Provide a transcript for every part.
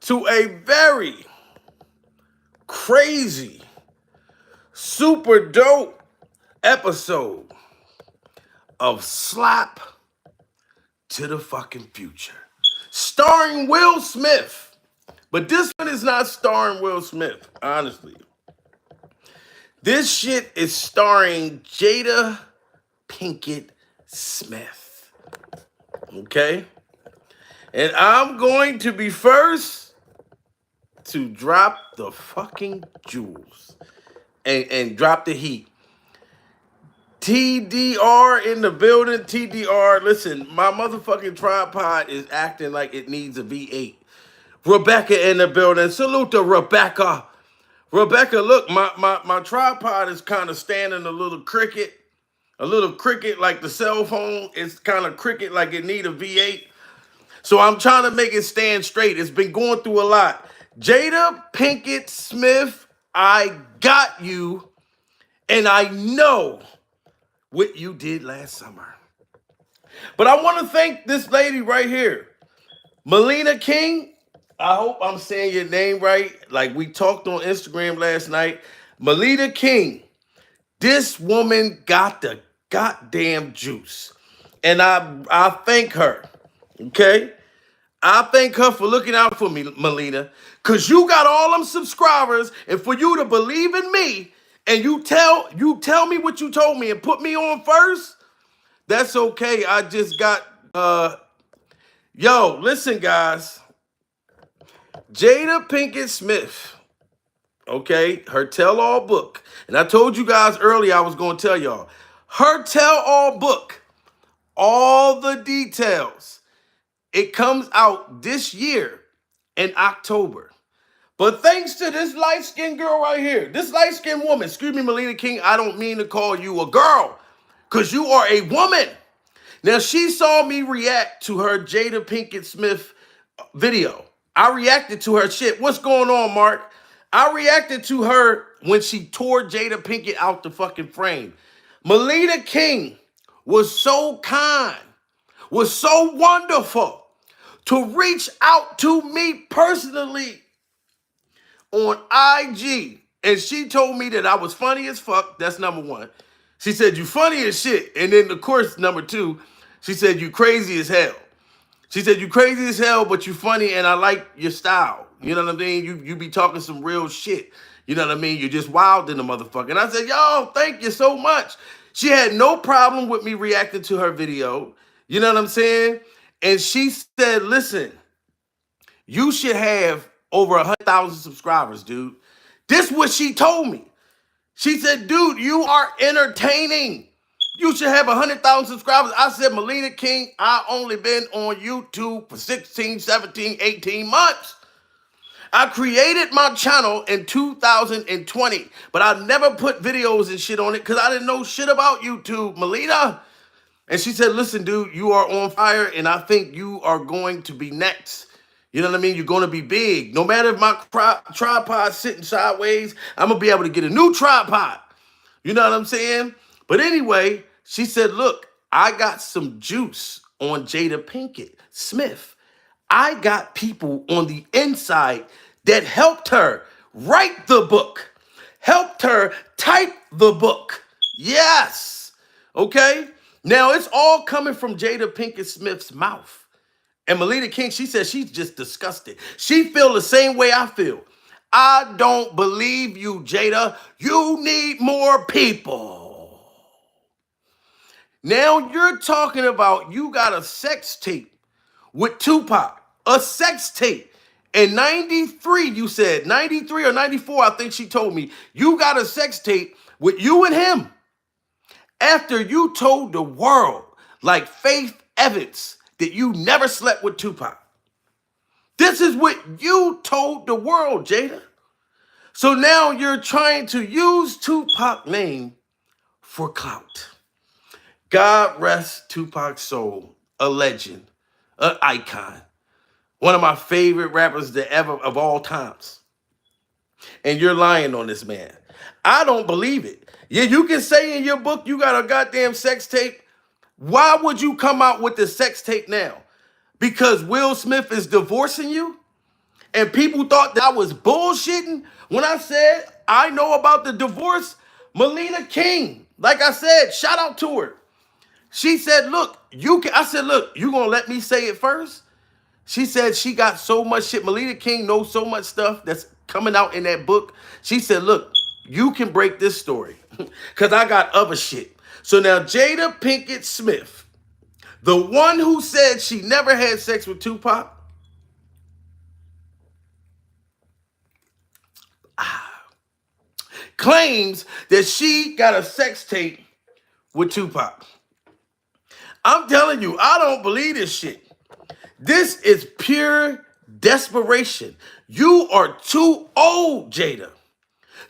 to a very crazy, super dope episode of Slap to the fucking Future, starring Will Smith. But this one is not starring Will Smith, honestly. This shit is starring Jada Pinkett Smith. Okay? And I'm going to be first to drop the fucking jewels and drop the heat. TDR in the building. TDR, listen, my motherfucking tripod is acting like it needs a V8. Rebecca in the building. Salute to Rebecca. Rebecca, look, my tripod is kind of standing a little cricket like the cell phone. It's kind of cricket like it need a V8. So I'm trying to make it stand straight. It's been going through a lot. Jada Pinkett Smith, I got you, and I know what you did last summer. But I want to thank this lady right here, Melina King. I hope I'm saying your name right. Like we talked on Instagram last night. Melina King. This woman got the goddamn juice. And I thank her. Okay? I thank her for looking out for me, Melina. Cause you got all them subscribers, and for you to believe in me, and you tell me what you told me and put me on first, that's okay. I just got yo, listen, guys. Jada Pinkett Smith, okay, her tell-all book. And I told you guys earlier I was going to tell y'all. Her tell-all book, all the details, it comes out this year in October. But thanks to this light-skinned girl right here, this light-skinned woman, excuse me, Melina King, I don't mean to call you a girl, because you are a woman. Now, she saw me react to her Jada Pinkett Smith video. I reacted to her shit. What's going on, Mark? I reacted to her when she tore Jada Pinkett out the fucking frame. Melina King was so kind, was so wonderful to reach out to me personally on IG. And she told me that I was funny as fuck. That's number one. She said, you funny as shit. And then, of course, number two, she said, you crazy as hell. She said, you crazy as hell, but you funny, and I like your style. You know what I mean? You be talking some real shit. You know what I mean? You're just wild in the motherfucker. And I said, yo, thank you so much. She had no problem with me reacting to her video. You know what I'm saying? And she said, listen, you should have over 100,000 subscribers, dude. This is what she told me. She said, dude, you are entertaining. You should have 100,000 subscribers. I said, Melina King, I only been on YouTube for 16, 17, 18 months. I created my channel in 2020, but I never put videos and shit on it because I didn't know shit about YouTube, Melina. And she said, listen, dude, you are on fire, and I think you are going to be next. You know what I mean? You're going to be big. No matter if my tripod's sitting sideways, I'm going to be able to get a new tripod. You know what I'm saying? But anyway, she said, look, I got some juice on Jada Pinkett Smith. I got people on the inside that helped her write the book, helped her type the book. Yes. Okay? Now, it's all coming from Jada Pinkett Smith's mouth. And Melina King, she said she's just disgusted. She feel the same way I feel. I don't believe you, Jada. You need more people. Now you're talking about you got a sex tape with Tupac. A sex tape. In 93, you said, 93 or 94, I think she told me, you got a sex tape with you and him. After you told the world, like Faith Evans, that you never slept with Tupac. This is what you told the world, Jada. So now you're trying to use Tupac's name for clout. God rest Tupac's soul, a legend, an icon, one of my favorite rappers that ever of all times. And you're lying on this man. I don't believe it. Yeah, you can say in your book you got a goddamn sex tape. Why would you come out with the sex tape now? Because Will Smith is divorcing you? And people thought that I was bullshitting when I said I know about the divorce. Melina King, like I said, shout out to her. She said, look, you can. I said, look, you gonna let me say it first? She said she got so much shit. Melina King knows so much stuff that's coming out in that book. She said, look, you can break this story because I got other shit. So now Jada Pinkett Smith, the one who said she never had sex with Tupac, claims that she got a sex tape with Tupac. I'm telling you, I don't believe this shit. This is pure desperation. You are too old, Jada,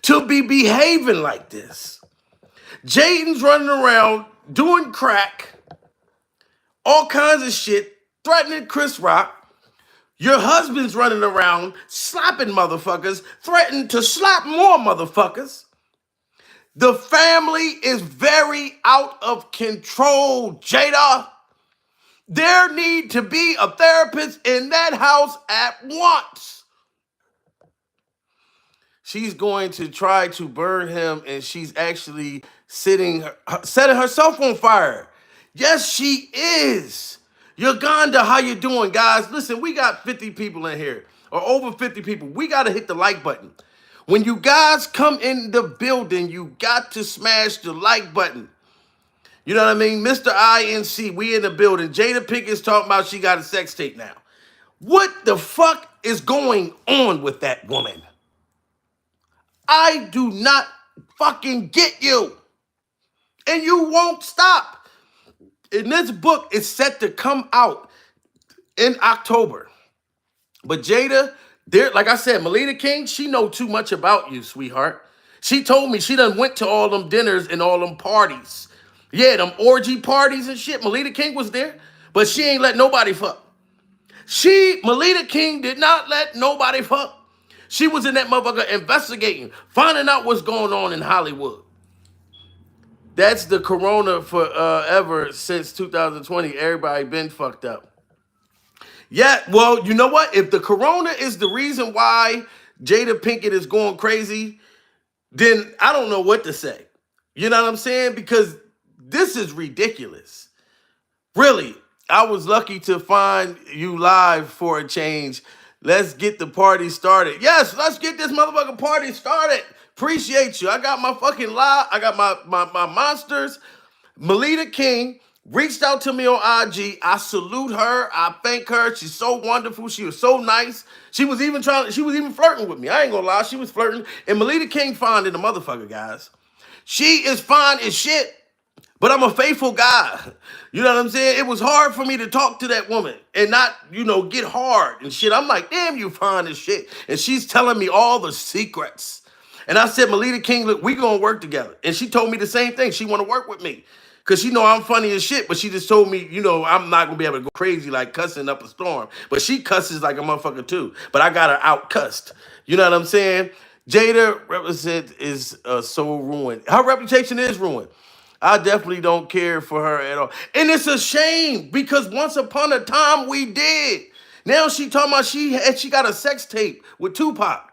to be behaving like this. Jaden's running around doing crack, all kinds of shit, threatening Chris Rock. Your husband's running around slapping motherfuckers, threatening to slap more motherfuckers. The family is very out of control, Jada. There need to be a therapist in that house at once. She's going to try to burn him, and she's actually setting herself on fire. Yes, she is. Uganda, how you doing, guys? Listen, we got 50 people in here, or over 50 people. We got to hit the like button. When you guys come in the building, you got to smash the like button. You know what I mean? Mr. INC, we in the building. Jada Pinkett's talking about she got a sex tape now. What the fuck is going on with that woman? I do not fucking get you. And you won't stop. And this book is set to come out in October. But Jada, there, like I said, Melina King, she know too much about you, sweetheart. She told me she done went to all them dinners and all them parties. Yeah, them orgy parties and shit. Melina King was there, but she ain't let nobody fuck. Melina King did not let nobody fuck. She was in that motherfucker investigating, finding out what's going on in Hollywood. That's the corona forever since 2020. Everybody been fucked up. Yeah, well, you know what? If the corona is the reason why Jada Pinkett is going crazy, then I don't know what to say. You know what I'm saying? Because this is ridiculous. Really, I was lucky to find you live for a change. Let's get the party started. Yes, let's get this motherfucking party started. Appreciate you. I got my fucking live. I got my monsters. Melina King reached out to me on IG. I salute her. I thank her. She's so wonderful. She was so nice. She was even flirting with me. I ain't gonna lie. She was flirting. And Melina King fine in the motherfucker, guys. She is fine as shit. But I'm a faithful guy. You know what I'm saying? It was hard for me to talk to that woman and not, get hard and shit. I'm like, damn, you fine as shit. And she's telling me all the secrets. And I said, Melina King, look, we gonna work together. And she told me the same thing. She wanna work with me. Because she know I'm funny as shit, but she just told me, I'm not gonna be able to go crazy like cussing up a storm. But she cusses like a motherfucker too. But I got her out cussed. You know what I'm saying? Jada is so ruined. Her reputation is ruined. I definitely don't care for her at all. And it's a shame because once upon a time we did. Now she talking about she got a sex tape with Tupac.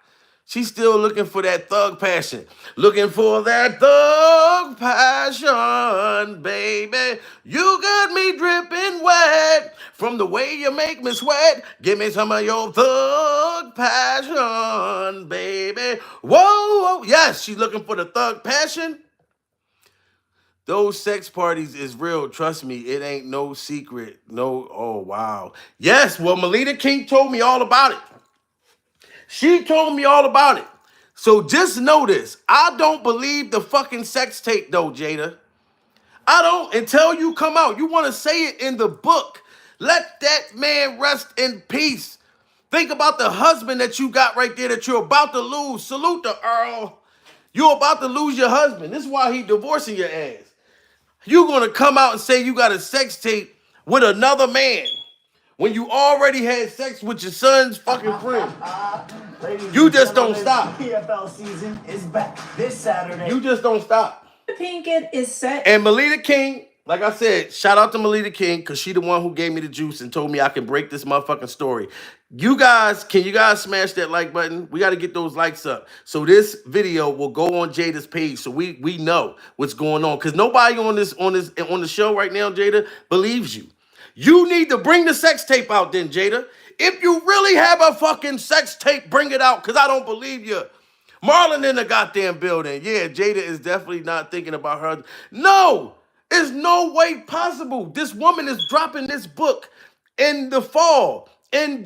She's still looking for that thug passion. Looking for that thug passion, baby. You got me dripping wet from the way you make me sweat. Give me some of your thug passion, baby. Whoa, whoa. Yes, she's looking for the thug passion. Those sex parties is real. Trust me, it ain't no secret. No, oh, wow. Yes, well, Melina King told me all about it. She told me all about it. So just know this. I don't believe the fucking sex tape, though, Jada. I don't until you come out. You want to say it in the book. Let that man rest in peace. Think about the husband that you got right there that you're about to lose. Salute the Earl. You're about to lose your husband. This is why he divorcing your ass. You're going to come out and say you got a sex tape with another man when you already had sex with your son's fucking friend. You just don't stop. PFL season is back this Saturday. You just don't stop. Pinkett is set. And Melina King, like I said, shout out to Melita King because she the one who gave me the juice and told me I can break this motherfucking story. You guys, can you guys smash that like button? We got to get those likes up. So this video will go on Jada's page so we know what's going on. Because nobody on the show right now, Jada, believes you. You need to bring the sex tape out then, Jada. If you really have a fucking sex tape, bring it out because I don't believe you. Marlon in the goddamn building. Yeah, Jada is definitely not thinking about her. No, there's no way possible. This woman is dropping this book in the fall, in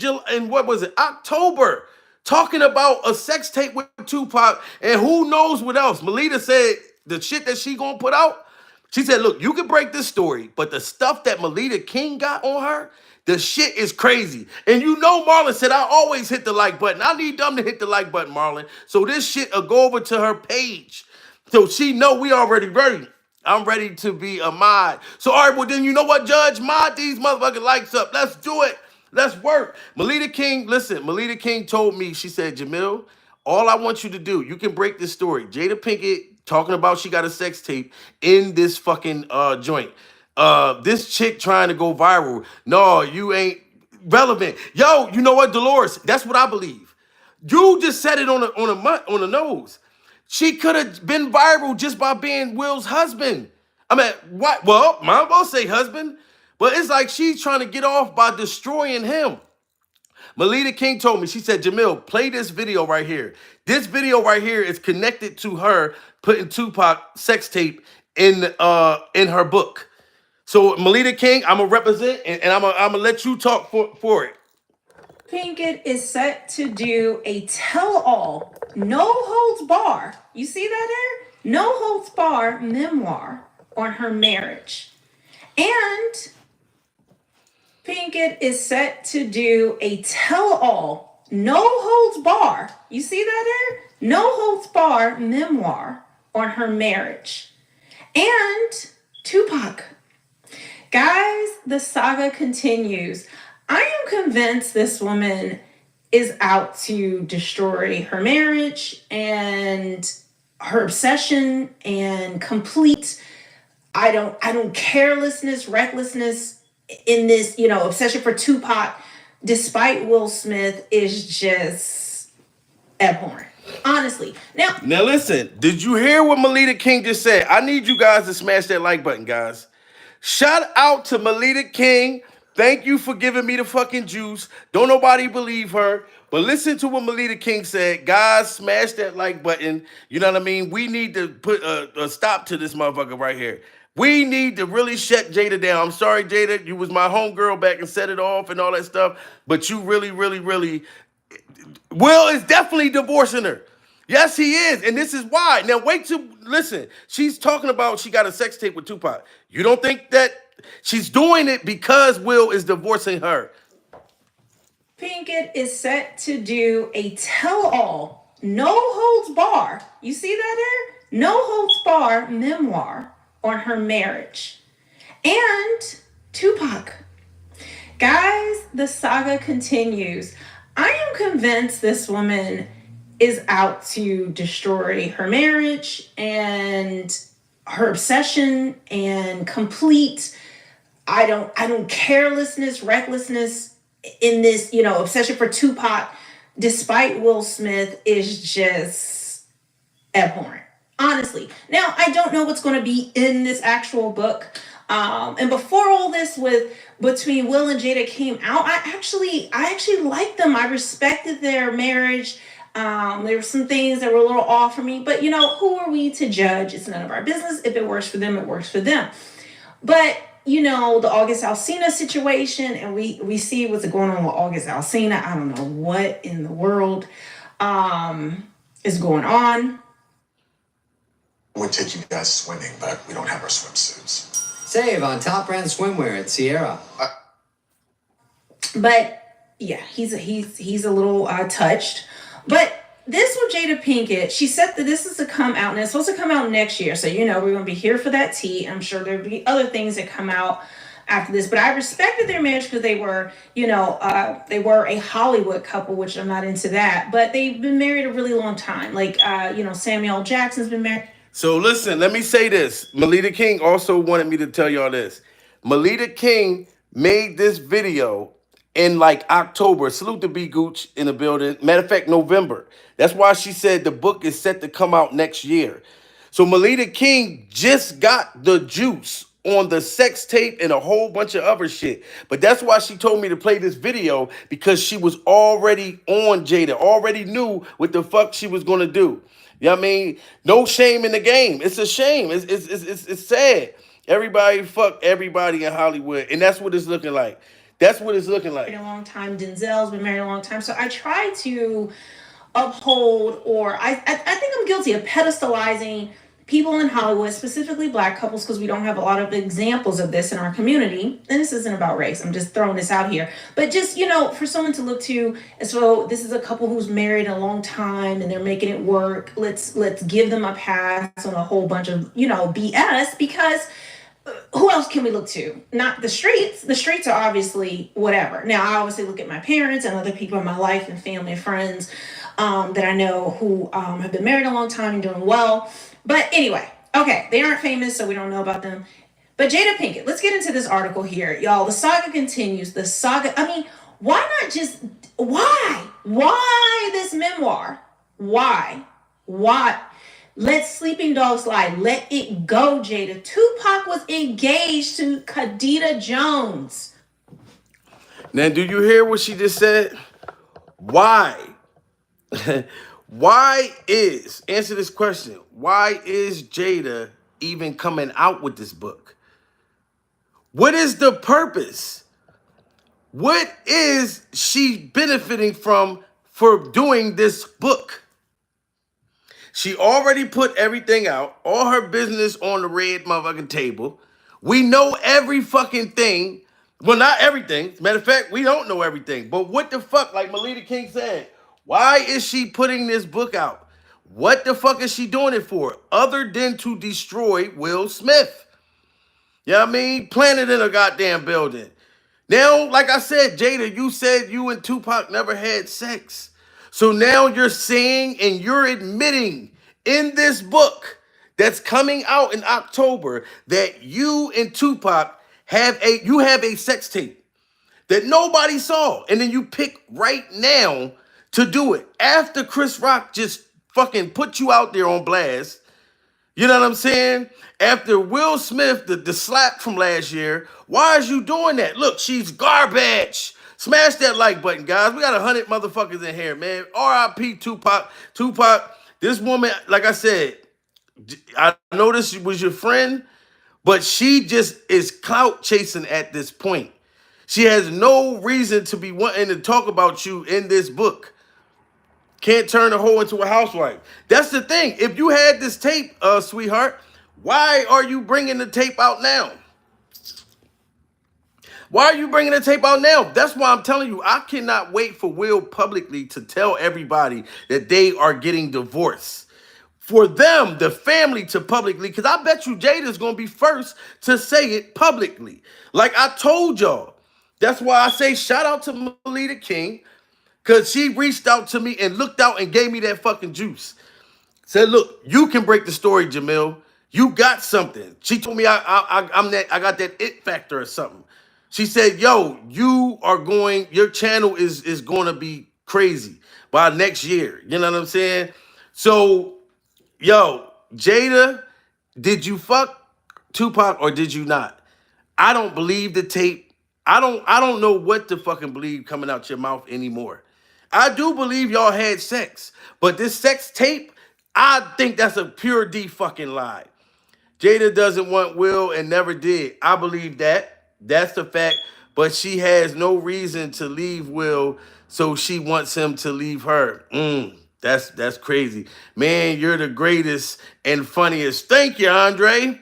what was it, October, talking about a sex tape with Tupac and who knows what else. Melita said the shit that she gonna put out. She said, look, you can break this story, but the stuff that Melita King got on her, the shit is crazy. And you know Marlon said, I always hit the like button. I need them to hit the like button, Marlon. So this shit will go over to her page. So she know we already ready. I'm ready to be a mod. So all right, well then you know what, Judge? Mod these motherfucking likes up. Let's do it. Let's work. Melita King, listen, Melita King told me, she said, Jamil, all I want you to do, you can break this story. Jada Pinkett talking about she got a sex tape in this fucking joint. This chick trying to go viral. No, you ain't relevant. Yo, you know what, Dolores? That's what I believe. You just said it on the nose. She could have been viral just by being Will's husband. I mean, what? Well, might as well say husband, but it's like she's trying to get off by destroying him. Melita King told me, she said, Jamil, play this video right here. This video right here is connected to her putting Tupac sex tape in her book. So Melita King, I'm gonna represent and I'm gonna let you talk for it. Pinkett is set to do a tell-all, no holds bar. You see that there? No holds bar memoir on her marriage. And Pinkett is set to do a tell-all, no holds bar. You see that there? No holds bar memoir on her marriage. And Tupac. Guys, the saga continues. I am convinced this woman is out to destroy her marriage and her obsession and complete I don't carelessness, recklessness in this, obsession for Tupac despite Will Smith is just abhorrent. Honestly. Now listen, did you hear what Melita King just said? I need you guys to smash that like button, guys. Shout out to Melita King. Thank you for giving me the fucking juice. Don't nobody believe her. But listen to what Melita King said. Guys, smash that like button. You know what I mean? We need to put a stop to this motherfucker right here. We need to really shut Jada down. I'm sorry, Jada. You was my homegirl back and set it off and all that stuff. But you really, really, really... Will is definitely divorcing her. Yes, he is. And this is why. Now, wait to listen. She's talking about she got a sex tape with Tupac. You don't think that she's doing it because Will is divorcing her? Pinkett is set to do a tell-all, no holds bar. You see that there? No holds bar memoir on her marriage. And Tupac. Guys, the saga continues. I am convinced this woman is out to destroy her marriage and her obsession and complete I don't carelessness, recklessness in this, obsession for Tupac despite Will Smith is just abhorrent. Honestly. Now, I don't know what's going to be in this actual book. And before all this between Will and Jada came out, I actually liked them. I respected their marriage. There were some things that were a little off for me, but who are we to judge? It's none of our business. If it works for them, it works for them. But the August Alsina situation, and we see what's going on with August Alsina. I don't know what in the world is going on. We'd take you guys swimming, but we don't have our swimsuits. Save on top brand swimwear at Sierra. But yeah, he's a little touched. But this with Jada Pinkett, she said that this is to come out, and it's supposed to come out next year. So we're gonna be here for that tea. I'm sure there'll be other things that come out after this. But I respected their marriage because they were, they were a Hollywood couple, which I'm not into that. But they've been married a really long time. Like Samuel Jackson's been married. So listen, let me say this. Melita King also wanted me to tell y'all this. Melita King made this video in like October. Salute to B Gooch in the building. Matter of fact, November. That's why she said the book is set to come out next year. So Melita King just got the juice on the sex tape and a whole bunch of other shit. But that's why she told me to play this video, because she was already on Jada, already knew what the fuck she was gonna do. You know what I mean? No shame in the game. It's a shame. It's sad. Everybody fuck everybody in Hollywood. And that's what it's looking like. That's what it's looking like. A long time. Denzel's been married a long time. So I try to uphold, or I think I'm guilty of pedestalizing people in Hollywood, specifically black couples, because we don't have a lot of examples of this in our community. And this isn't about race. I'm just throwing this out here. But just, for someone to look to, and so this is a couple who's married a long time and they're making it work. Let's give them a pass on a whole bunch of, BS, because who else can we look to? Not the streets. The streets are obviously whatever. Now, I obviously look at my parents and other people in my life and family and friends that I know who have been married a long time and doing well. But anyway, okay, they aren't famous, so we don't know about them. But Jada Pinkett, let's get into this article here. Y'all, the saga continues. The saga, I mean, why not just, why? Why this memoir? Why? Why? Let sleeping dogs lie. Let it go, Jada. Tupac was engaged to Khadija Jones. Now, do you hear what she just said? Why? Answer this question. Why is Jada even coming out with this book? What is the purpose? What is she benefiting from for doing this book? She already put everything out, all her business on the red motherfucking table. We know every fucking thing. Well, not everything. Matter of fact, we don't know everything. But what the fuck, like Melita King said, why is she putting this book out? What the fuck is she doing it for? Other than to destroy Will Smith. You know what I mean? Planted in a goddamn building. Now, like I said, Jada, you said you and Tupac never had sex. So now you're saying and you're admitting in this book that's coming out in October that you and Tupac have a sex tape that nobody saw. And then you pick right now to do it after Chris Rock just fucking put you out there on blast. You know what I'm saying? After Will Smith, the slap from last year, why is you doing that? Look, she's garbage. Smash that like button, guys. We got 100 motherfuckers in here, man. R.I.P. Tupac. Tupac, this woman, like I said, I know this was your friend, but she just is clout chasing at this point. She has no reason to be wanting to talk about you in this book. Can't turn a hoe into a housewife. That's the thing. If you had this tape, sweetheart, why are you bringing the tape out now? Why are you bringing the tape out now? That's why I'm telling you, I cannot wait for Will publicly to tell everybody that they are getting divorced. For them, the family, to publicly, because I bet you Jada's going to be first to say it publicly. Like I told y'all. That's why I say shout out to Melita King, because she reached out to me and looked out and gave me that fucking juice. Said, look, you can break the story, Jamil. You got something. She told me I got that it factor or something. She said, yo, your channel is going to be crazy by next year. You know what I'm saying? So, yo, Jada, did you fuck Tupac or did you not? I don't believe the tape. I don't know what to fucking believe coming out your mouth anymore. I do believe y'all had sex, but this sex tape, I think that's a pure D fucking lie. Jada doesn't want Will and never did. I believe that. That's the fact. But she has no reason to leave Will, so she wants him to leave her. That's crazy. Man, you're the greatest and funniest. Thank you, Andre.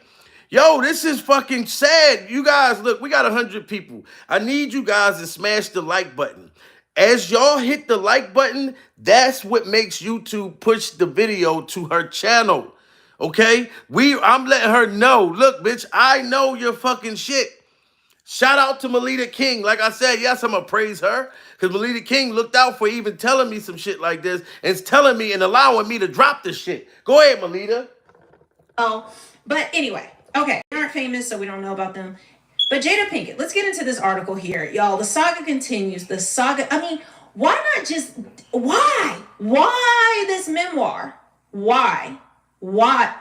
Yo, this is fucking sad. You guys, look, we got 100 people. I need you guys to smash the like button. As y'all hit the like button, that's what makes YouTube push the video to her channel. Okay? I'm letting her know. Look, bitch, I know your fucking shit. Shout out to Melita King. Like I said, yes, I'm going to praise her. Because Melita King looked out for even telling me some shit like this. And it's telling me and allowing me to drop this shit. Go ahead, Melita. Oh, but anyway, okay, they aren't famous, so we don't know about them. But Jada Pinkett, let's get into this article here, y'all. The saga continues. The saga. I mean, why not just why? Why this memoir? Why? Why?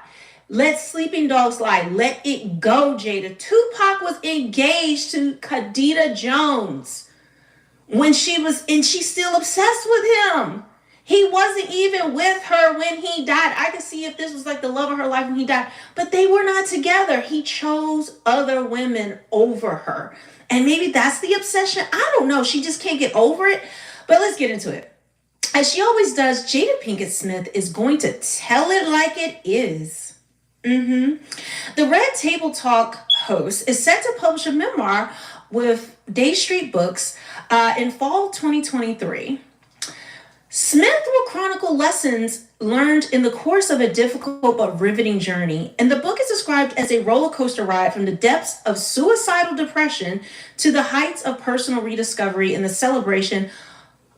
Let sleeping dogs lie. Let it go, Jada. Tupac was engaged to Khadija Jones when she was, and she's still obsessed with him. He wasn't even with her when he died. I could see if this was like the love of her life when he died, but they were not together. He chose other women over her. And maybe that's the obsession. I don't know. She just can't get over it. But let's get into it. As she always does, Jada Pinkett Smith is going to tell it like it is. The Red Table Talk host is set to publish a memoir with Day Street Books in fall 2023. Smith will chronicle lessons learned in the course of a difficult but riveting journey, and the book is described as a roller coaster ride from the depths of suicidal depression to the heights of personal rediscovery and the celebration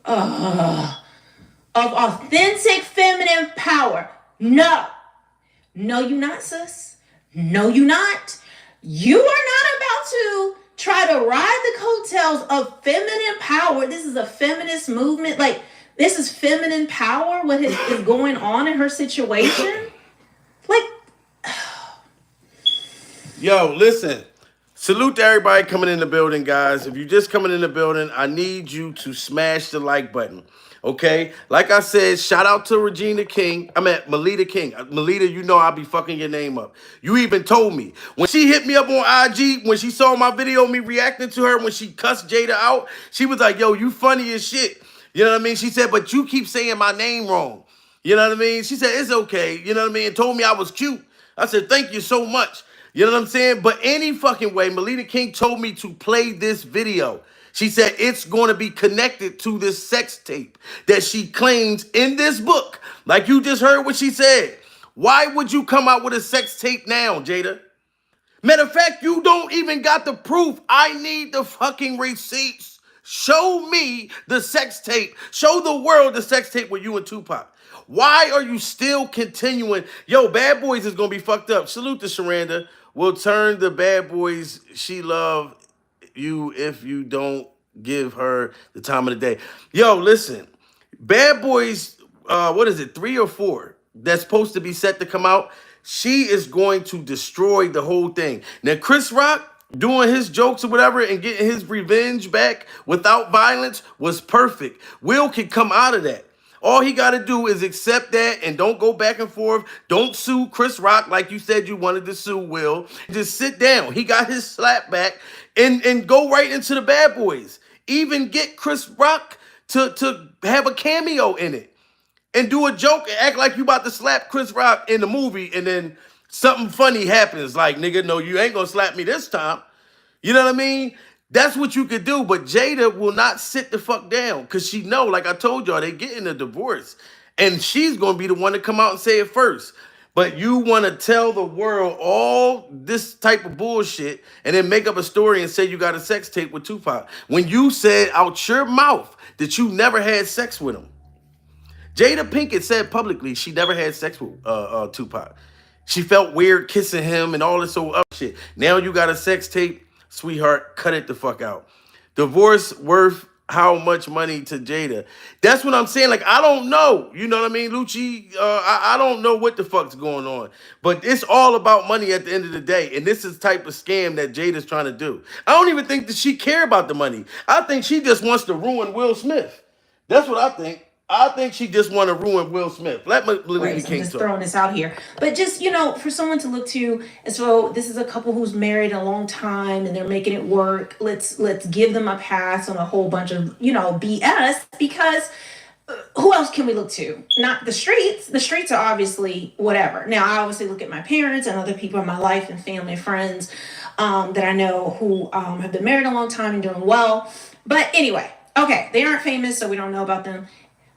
of authentic feminine power. No, you not, sis. No, you not. You are not about to try to ride the coattails of feminine power. This is a feminist movement. Like, this is feminine power, what is going on in her situation. Like, Yo, listen. Salute to everybody coming in the building, guys. If you're just coming in the building, I need you to smash the like button. Okay? Like I said, shout out to Melita King. Melita, you know I'll be fucking your name up. You even told me. When she hit me up on IG, when she saw my video, me reacting to her, when she cussed Jada out, she was like, yo, you funny as shit. You know what I mean? She said, but you keep saying my name wrong. You know what I mean? She said, it's okay. You know what I mean? And told me I was cute. I said, thank you so much. You know what I'm saying? But any fucking way, Melita King told me to play this video. She said it's going to be connected to this sex tape that she claims in this book. Like you just heard what she said. Why would you come out with a sex tape now, Jada? Matter of fact, you don't even got the proof. I need the fucking receipts. Show me the sex tape. Show the world the sex tape with you and Tupac. Why are you still continuing? Yo, Bad Boys is going to be fucked up. Salute to Sharanda. Will turn the bad boys she love you if you don't give her the time of the day. Yo, listen. Bad Boys, what is it, 3 or 4? That's supposed to be set to come out. She is going to destroy the whole thing. Now, Chris Rock doing his jokes or whatever and getting his revenge back without violence was perfect. Will can come out of that. All he got to do is accept that and don't go back and forth. Don't sue Chris Rock like you said you wanted to sue Will. Just sit down. He got his slap back and go right into the Bad Boys. Even get Chris Rock to have a cameo in it and do a joke and act like you about to slap Chris Rock in the movie and then something funny happens. Like, nigga, no, you ain't going to slap me this time. You know what I mean? That's what you could do, but Jada will not sit the fuck down because she know, like I told y'all, they getting a divorce. And she's going to be the one to come out and say it first. But you want to tell the world all this type of bullshit and then make up a story and say you got a sex tape with Tupac. When you said out your mouth that you never had sex with him. Jada Pinkett said publicly she never had sex with Tupac. She felt weird kissing him and all this old up shit. Now you got a sex tape. Sweetheart, cut it the fuck out. Divorce worth how much money to Jada? That's what I'm saying. Like, I don't know. You know what I mean, Lucci? I don't know what the fuck's going on. But it's all about money at the end of the day. And this is the type of scam that Jada's trying to do. I don't even think that she care about the money. I think she just wants to ruin Will Smith. That's what I think. I think she just want to ruin Will Smith. Let me I'm just throwing this out here. But just, for someone to look to, and so this is a couple who's married a long time and they're making it work. Let's give them a pass on a whole bunch of, BS, because who else can we look to? Not the streets. The streets are obviously whatever. Now, I obviously look at my parents and other people in my life and family and friends that I know who have been married a long time and doing well. But anyway, okay, they aren't famous, so we don't know about them.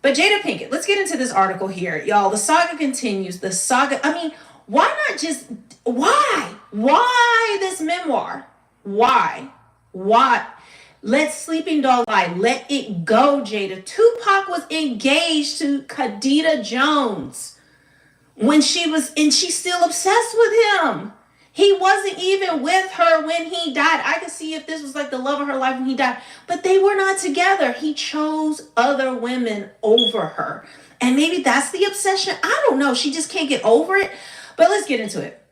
But Jada Pinkett, let's get into this article here. Y'all, the saga continues. The saga, I mean, why not just, why? Why this memoir? Why? Let sleeping dog lie. Let it go, Jada. Tupac was engaged to Khadija Jones when she's still obsessed with him. He wasn't even with her when he died. I could see if this was like the love of her life when he died, but they were not together. He chose other women over her. And maybe that's the obsession. I don't know. She just can't get over it. But let's get into it.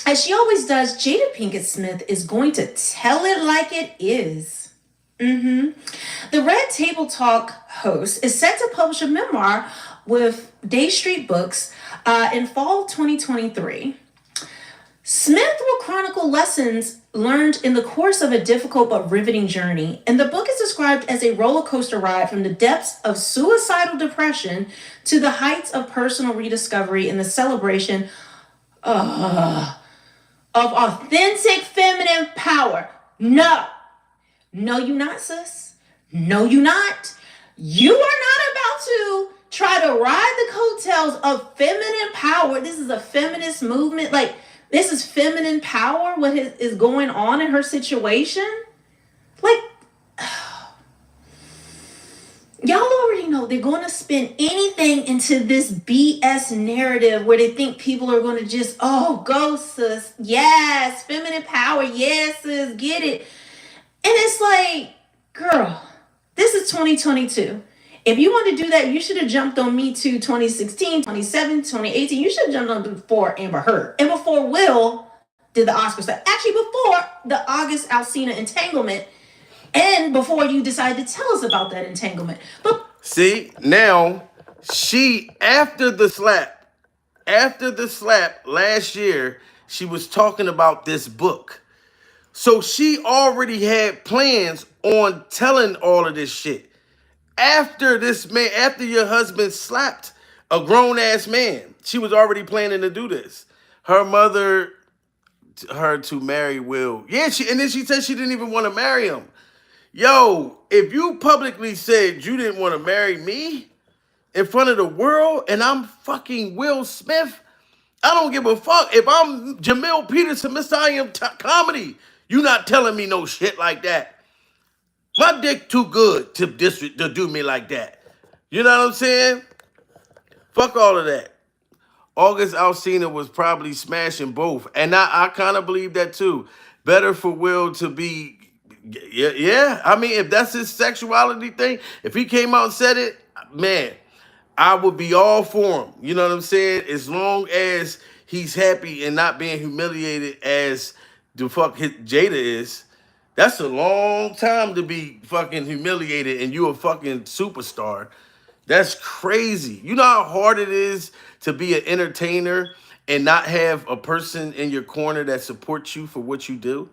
As she always does, Jada Pinkett Smith is going to tell it like it is. The Red Table Talk host is set to publish a memoir with Day Street Books in fall 2023. Smith will chronicle lessons learned in the course of a difficult but riveting journey, and the book is described as a roller coaster ride from the depths of suicidal depression to the heights of personal rediscovery and the celebration of authentic feminine power. No, you not, sis. No, you not. You are not about to try to ride the coattails of feminine power. This is a feminist movement. Like, this is feminine power, what is going on in her situation. Like, y'all already know they're going to spin anything into this BS narrative where they think people are going to just, go, sis. Yes, feminine power. Yes, sis, get it. And it's like, girl, this is 2022. If you want to do that, you should have jumped on Me Too 2016, 2017, 2018. You should have jumped on before Amber Heard and before Will did the Oscar stuff. Actually, before the August Alsina entanglement and before you decided to tell us about that entanglement. But see, now she, after the slap last year, she was talking about this book. So she already had plans on telling all of this shit. After your husband slapped a grown-ass man, she was already planning to do this. Her mother, her to marry Will. Yeah, and then she said she didn't even want to marry him. Yo, if you publicly said you didn't want to marry me in front of the world and I'm fucking Will Smith, I don't give a fuck. If I'm Jamil Peterson, Mr. I Am Comedy, you not telling me no shit like that. My dick too good to do me like that. You know what I'm saying? Fuck all of that. August Alsina was probably smashing both. And I kind of believe that too. Better for Will to be, yeah. I mean, if that's his sexuality thing, if he came out and said it, man, I would be all for him. You know what I'm saying? As long as he's happy and not being humiliated as the fuck Jada is. That's a long time to be fucking humiliated and you a fucking superstar. That's crazy. You know how hard it is to be an entertainer and not have a person in your corner that supports you for what you do?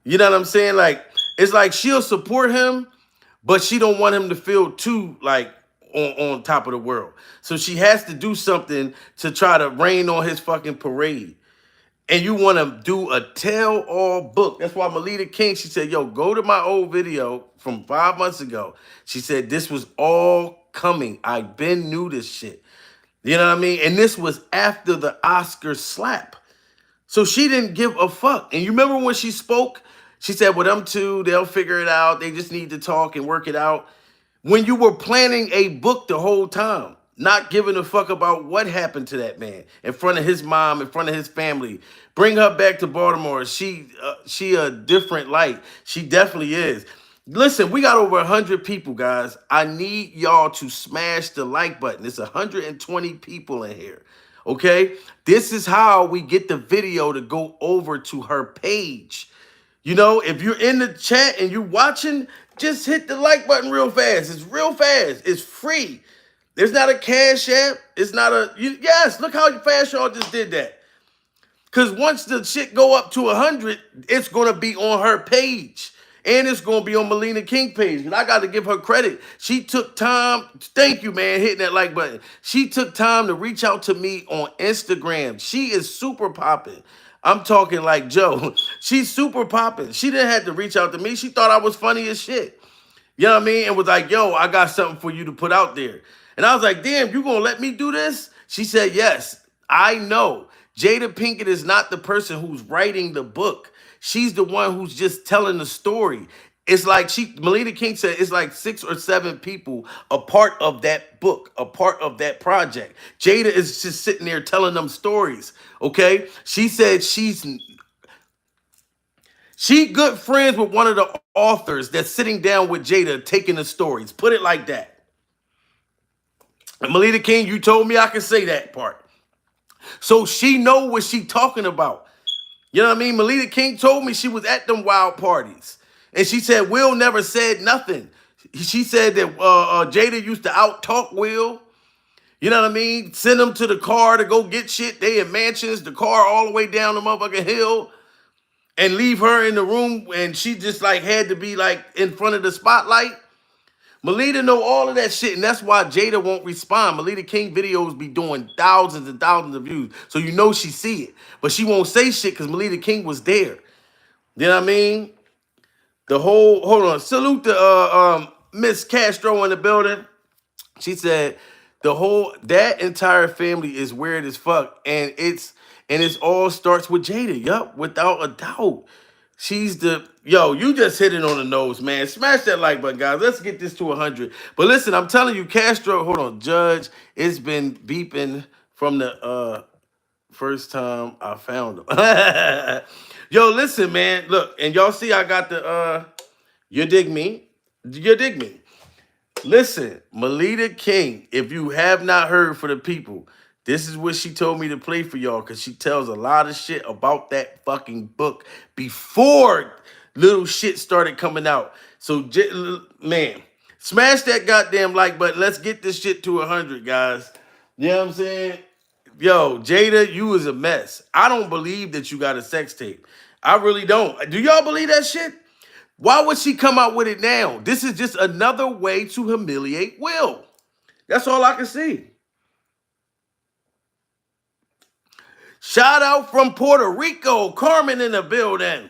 You know what I'm saying? Like, it's like she'll support him, but she don't want him to feel too like on top of the world. So she has to do something to try to rain on his fucking parade. And you want to do a tell-all book. That's why Melita King, she said, yo, go to my old video from 5 months ago. She said, this was all coming. I been knew this shit. You know what I mean? And this was after the Oscar slap. So she didn't give a fuck. And you remember when she spoke? She said, well, them two, they'll figure it out. They just need to talk and work it out. When you were planning a book the whole time, not giving a fuck about what happened to that man in front of his mom, in front of his family. Bring her back to Baltimore. She a different light. She definitely is. Listen, we got over 100 people, guys. I need y'all to smash the like button. It's 120 people in here, okay? This is how we get the video to go over to her page. You know, if you're in the chat and you're watching, just hit the like button real fast. It's real fast. It's free. There's not a Cash App. It's not a... yes, look how fast y'all just did that. Because once the shit go up to 100, it's going to be on her page. And it's going to be on Melina King page. And I got to give her credit. She took time. Thank you, man, hitting that like button. She took time to reach out to me on Instagram. She is super popping. I'm talking like Joe. She's super popping. She didn't have to reach out to me. She thought I was funny as shit. You know what I mean? And was like, yo, I got something for you to put out there. And I was like, damn, you going to let me do this? She said, yes, I know. Jada Pinkett is not the person who's writing the book. She's the one who's just telling the story. It's like Melina King said, it's like 6 or 7 people a part of that book, a part of that project. Jada is just sitting there telling them stories. Okay, she said she good friends with one of the authors that's sitting down with Jada taking the stories. Put it like that. And Melina King, you told me I could say that part. So she know what she talking about. You know what I mean? Melina King told me she was at them wild parties. And she said Will never said nothing. She said that Jada used to out-talk Will. You know what I mean? Send him to the car to go get shit. They in mansions, the car all the way down the motherfucking hill. And leave her in the room. And she just like had to be like in front of the spotlight. Melina know all of that shit, and that's why Jada won't respond. Melina King videos be doing thousands and thousands of views, so you know she see it. But she won't say shit because Melina King was there. You know what I mean? The whole, hold on, salute to Miss Castro in the building. She said that entire family is weird as fuck, and it's all starts with Jada. Yup, without a doubt. You just hit it on the nose, man. Smash that like button, guys. Let's get this to 100. But listen, I'm telling you, Castro, hold on, Judge, it's been beeping from the first time I found him. Yo, listen, man. Look, and y'all see I got the you dig me? You dig me? Listen, Melina King, if you have not heard for the people, this is what she told me to play for y'all because she tells a lot of shit about that fucking book before little shit started coming out. So, man, smash that goddamn like button. Let's get this shit to 100, guys. You know what I'm saying? Yo, Jada, you is a mess. I don't believe that you got a sex tape. I really don't. Do y'all believe that shit? Why would she come out with it now? This is just another way to humiliate Will. That's all I can see. Shout out from Puerto Rico. Carmen in the building.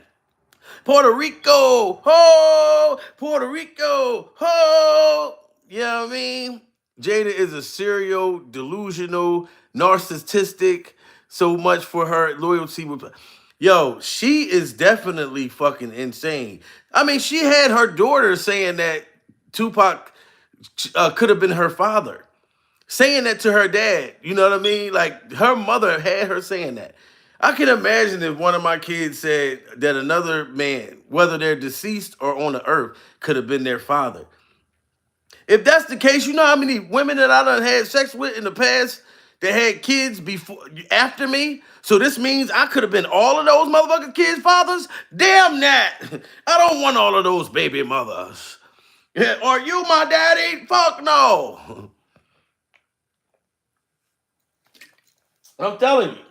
Puerto Rico. Ho! Puerto Rico. Ho! You know what I mean? Jada is a serial, delusional, narcissistic. So much for her loyalty with. Yo, she is definitely fucking insane. I mean, she had her daughter saying that Tupac could have been her father, saying that to her dad. You know what I mean? Like her mother had her saying that. I can imagine if one of my kids said that another man, whether they're deceased or on the earth, could have been their father. If that's the case, you know how many women that I done had sex with in the past that had kids after me? So this means I could have been all of those motherfucking kids' fathers? Damn that. I don't want all of those baby mothers. Yeah, are you my daddy? Fuck no. I'm telling you.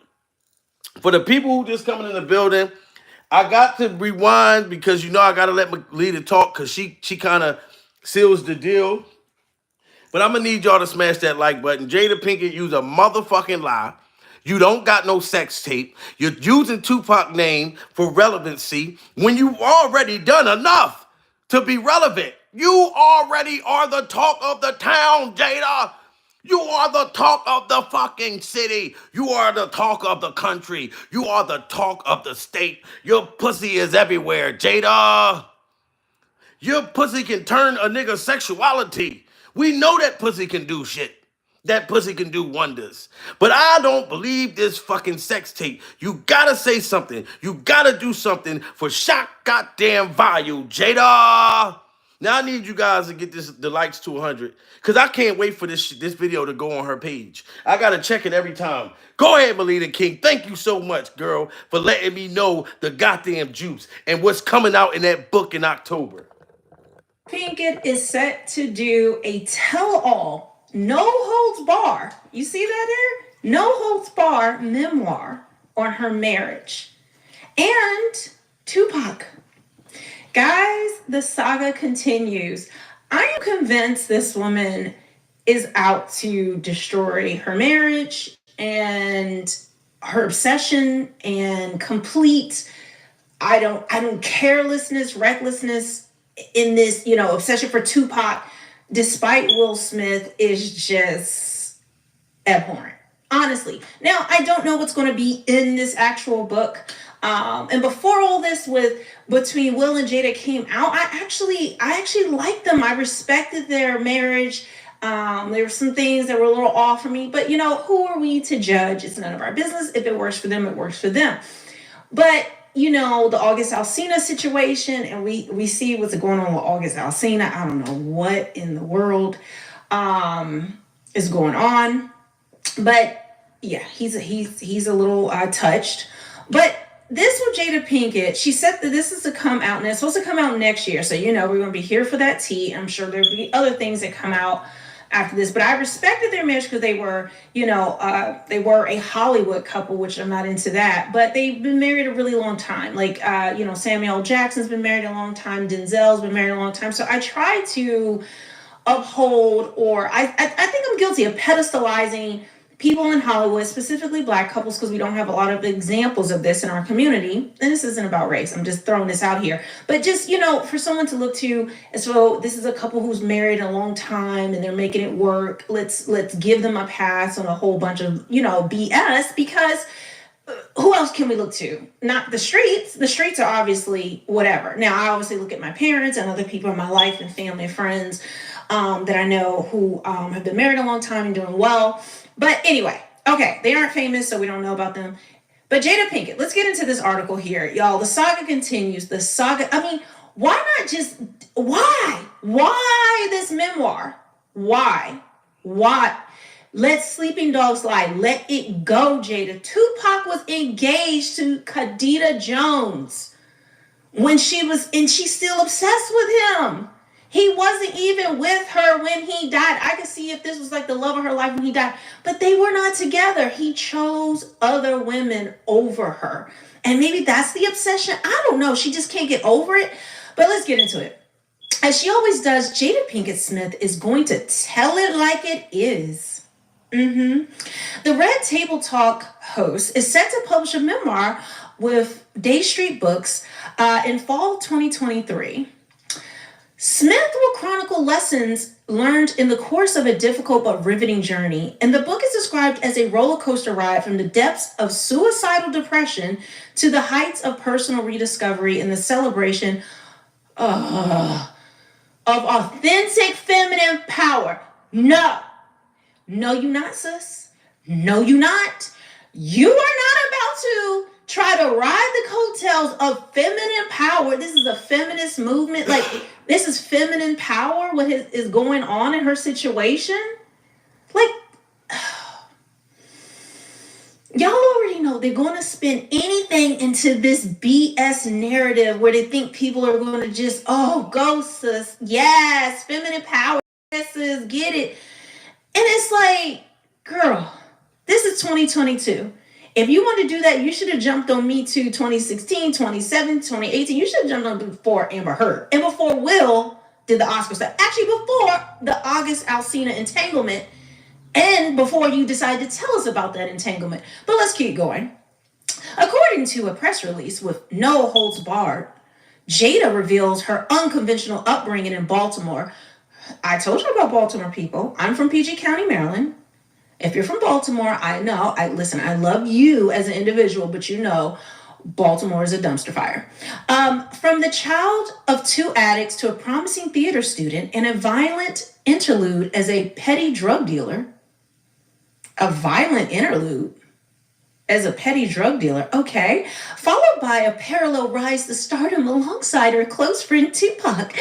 For the people who just coming in the building, I got to rewind because you know I gotta let Melina talk because she kind of seals the deal. But I'm gonna need y'all to smash that like button. Jada Pinkett used a motherfucking lie. You don't got no sex tape. You're using Tupac name for relevancy when you already done enough to be relevant. You already are the talk of the town, Jada. You are the talk of the fucking city. You are the talk of the country. You are the talk of the state. Your pussy is everywhere, Jada. Your pussy can turn a nigga's sexuality. We know that pussy can do shit. That pussy can do wonders. But I don't believe this fucking sex tape. You gotta say something. You gotta do something for shock goddamn value, Jada. Now I need you guys to get the likes to 100 because I can't wait for this video to go on her page. I gotta check it every time. Go ahead, Melina King. Thank you so much, girl, for letting me know the goddamn juice and what's coming out in that book in October. Pinkett is set to do a tell-all, no holds bar. You see that there? No holds bar memoir on her marriage and Tupac. Guys, the saga continues. I am convinced this woman is out to destroy her marriage and her obsession and complete, I don't carelessness, recklessness in this, obsession for Tupac, despite Will Smith, is just abhorrent. Honestly. Now, I don't know what's going to be in this actual book. And before all this between Will and Jada came out, I actually liked them. I respected their marriage. There were some things that were a little off for me, but who are we to judge? It's none of our business. If it works for them, it works for them. But the August Alsina situation, and we see what's going on with August Alsina. I don't know what in the world is going on, but yeah, he's a little touched. But this with Jada Pinkett, she said that this is to come out, and it's supposed to come out next year. So we're going to be here for that tea. I'm sure there'll be other things that come out after this, but I respected their marriage because they were a Hollywood couple, which I'm not into that, but they've been married a really long time. Like, Samuel L. Jackson's been married a long time. Denzel's been married a long time. So I try to uphold, or I think I'm guilty of pedestalizing people in Hollywood, specifically Black couples, because we don't have a lot of examples of this in our community. And this isn't about race. I'm just throwing this out here. But just, for someone to look to, as so this is a couple who's married a long time and they're making it work. Let's give them a pass on a whole bunch of, BS, because who else can we look to? Not the streets. The streets are obviously whatever. Now, I obviously look at my parents and other people in my life and family and friends that I know who have been married a long time and doing well. But anyway, okay, they aren't famous, so we don't know about them. But Jada Pinkett, let's get into this article here. Y'all, the saga continues. Why not just, why? Why this memoir? Why? Let sleeping dogs lie. Let it go, Jada. Tupac was engaged to Khadija Jones when and she's still obsessed with him. He wasn't even with her when he died. I could see if this was like the love of her life when he died, but they were not together. He chose other women over her. And maybe that's the obsession. I don't know. She just can't get over it. But let's get into it. As she always does, Jada Pinkett Smith is going to tell it like it is. The Red Table Talk host is set to publish a memoir with Day Street Books in fall 2023. Smith will chronicle lessons learned in the course of a difficult but riveting journey, and the book is described as a roller coaster ride from the depths of suicidal depression to the heights of personal rediscovery and the celebration of authentic feminine power. No, you're not, sis. No, you're not. You are not about to try to ride the coattails of feminine power. This is a feminist movement. Like, this is feminine power, what is going on in her situation. Like, y'all already know they're going to spin anything into this BS narrative where they think people are going to just, go, sis. Yes, feminine power. Yes, sis, get it. And it's like, girl, this is 2022. If you want to do that, you should have jumped on Me Too 2016, 2017, 2018. You should have jumped on before Amber Heard and before Will did the Oscar stuff. Actually, before the August Alsina entanglement and before you decided to tell us about that entanglement. But let's keep going. According to a press release with no holds barred, Jada reveals her unconventional upbringing in Baltimore. I told you about Baltimore, people. I'm from PG County, Maryland. If you're from Baltimore, I know, I love you as an individual, but Baltimore is a dumpster fire. From the child of two addicts to a promising theater student and a violent interlude as a petty drug dealer. A violent interlude as a petty drug dealer, okay. Followed by a parallel rise to stardom alongside her close friend Tupac.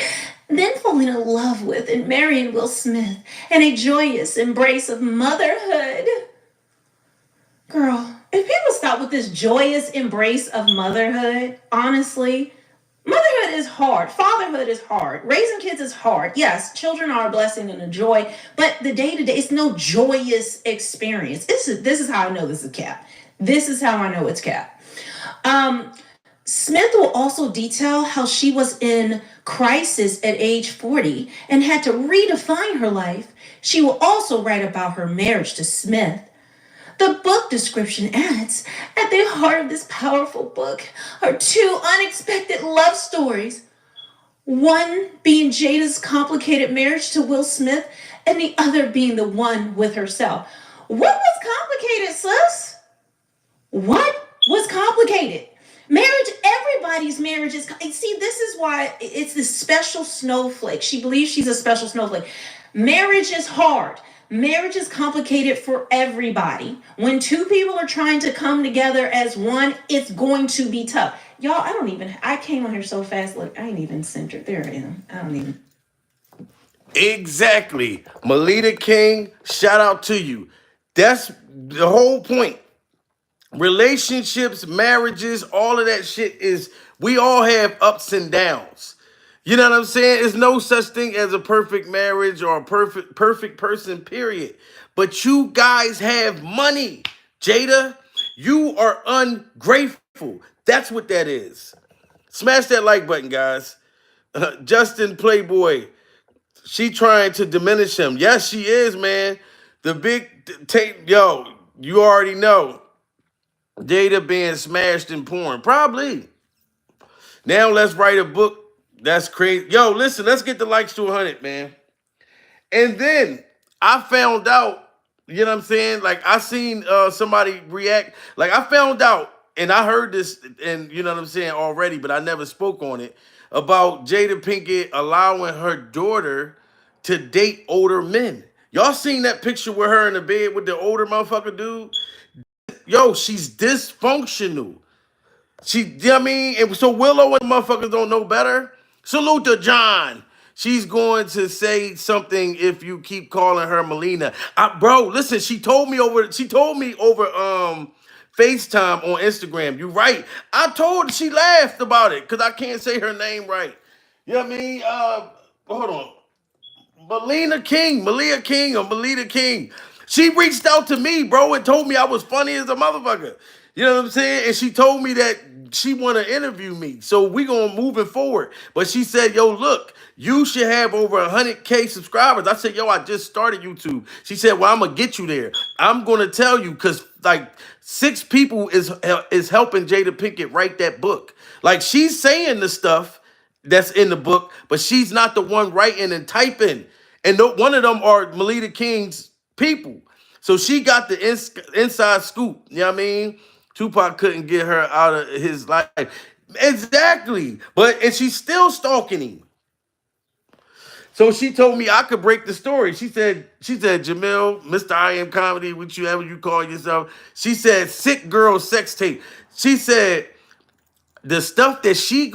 Then falling in love with and marrying Will Smith, and a joyous embrace of motherhood. Girl, if people stop with this joyous embrace of motherhood, honestly, motherhood is hard. Fatherhood is hard. Raising kids is hard. Yes, children are a blessing and a joy, but the day-to-day, it's no joyous experience. This is how I know this is cap. This is how I know it's cap. Smith will also detail how she was in crisis at age 40 and had to redefine her life. She will also write about her marriage to Smith. The book description adds, at the heart of this powerful book are two unexpected love stories. One being Jada's complicated marriage to Will Smith, and the other being the one with herself. What was complicated, sis? What was complicated? Marriage, everybody's marriage is. See, this is why it's this special snowflake. She believes she's a special snowflake. Marriage is hard. Marriage is complicated for everybody. When two people are trying to come together as one, it's going to be tough. Y'all, I came on here so fast. Look, I ain't even centered. There I am. I don't even. Exactly. Melita King, shout out to you. That's the whole point. Relationships, marriages, all of that shit is, we all have ups and downs. You know what I'm saying? There's no such thing as a perfect marriage or a perfect person, period. But you guys have money. Jada, you are ungrateful. That's what that is. Smash that like button, guys. Justin Playboy, she trying to diminish him. Yes, she is, man. The big tape, yo, you already know. Jada being smashed in porn. Probably. Now let's write a book. That's crazy. Yo, listen, let's get the likes to 100, man. And then I found out, you know what I'm saying? Like, I seen somebody react. Like, I found out, and I heard this, and you know what I'm saying, already, but I never spoke on it, about Jada Pinkett allowing her daughter to date older men. Y'all seen that picture with her in the bed with the older motherfucker dude? Yo, she's dysfunctional. She, you know what I mean? And so Willow and motherfuckers don't know better. Salute to John. She's going to say something if you keep calling her Melina. Bro, listen, she told me over FaceTime on Instagram. You right. I told her, she laughed about it because I can't say her name right. You know what I mean? Hold on. Malia King or Melita King. She reached out to me, bro, and told me I was funny as a motherfucker. You know what I'm saying? And she told me that she want to interview me. So we going to move it forward. But she said, yo, look, you should have over 100K subscribers. I said, yo, I just started YouTube. She said, well, I'm going to get you there. I'm going to tell you because like 6 people is helping Jada Pinkett write that book. Like, she's saying the stuff that's in the book, but she's not the one writing and typing. And one of them are Melita King's people. So she got the inside scoop. You know what I mean? Tupac couldn't get her out of his life. Exactly. And she's still stalking him. So she told me I could break the story. She said, Jamil, Mr. I Am Comedy, whichever you call yourself. She said, sick girl sex tape. She said, the stuff that she's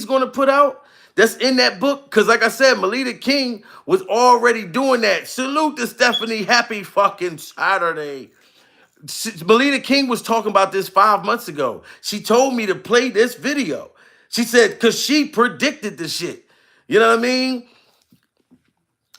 gonna put out that's in that book, because like I said, Melita King was already doing that. Salute to Stephanie. Happy fucking Saturday. Melita King was talking about this 5 months ago. She told me to play this video. She said, because she predicted the shit. You know what I mean?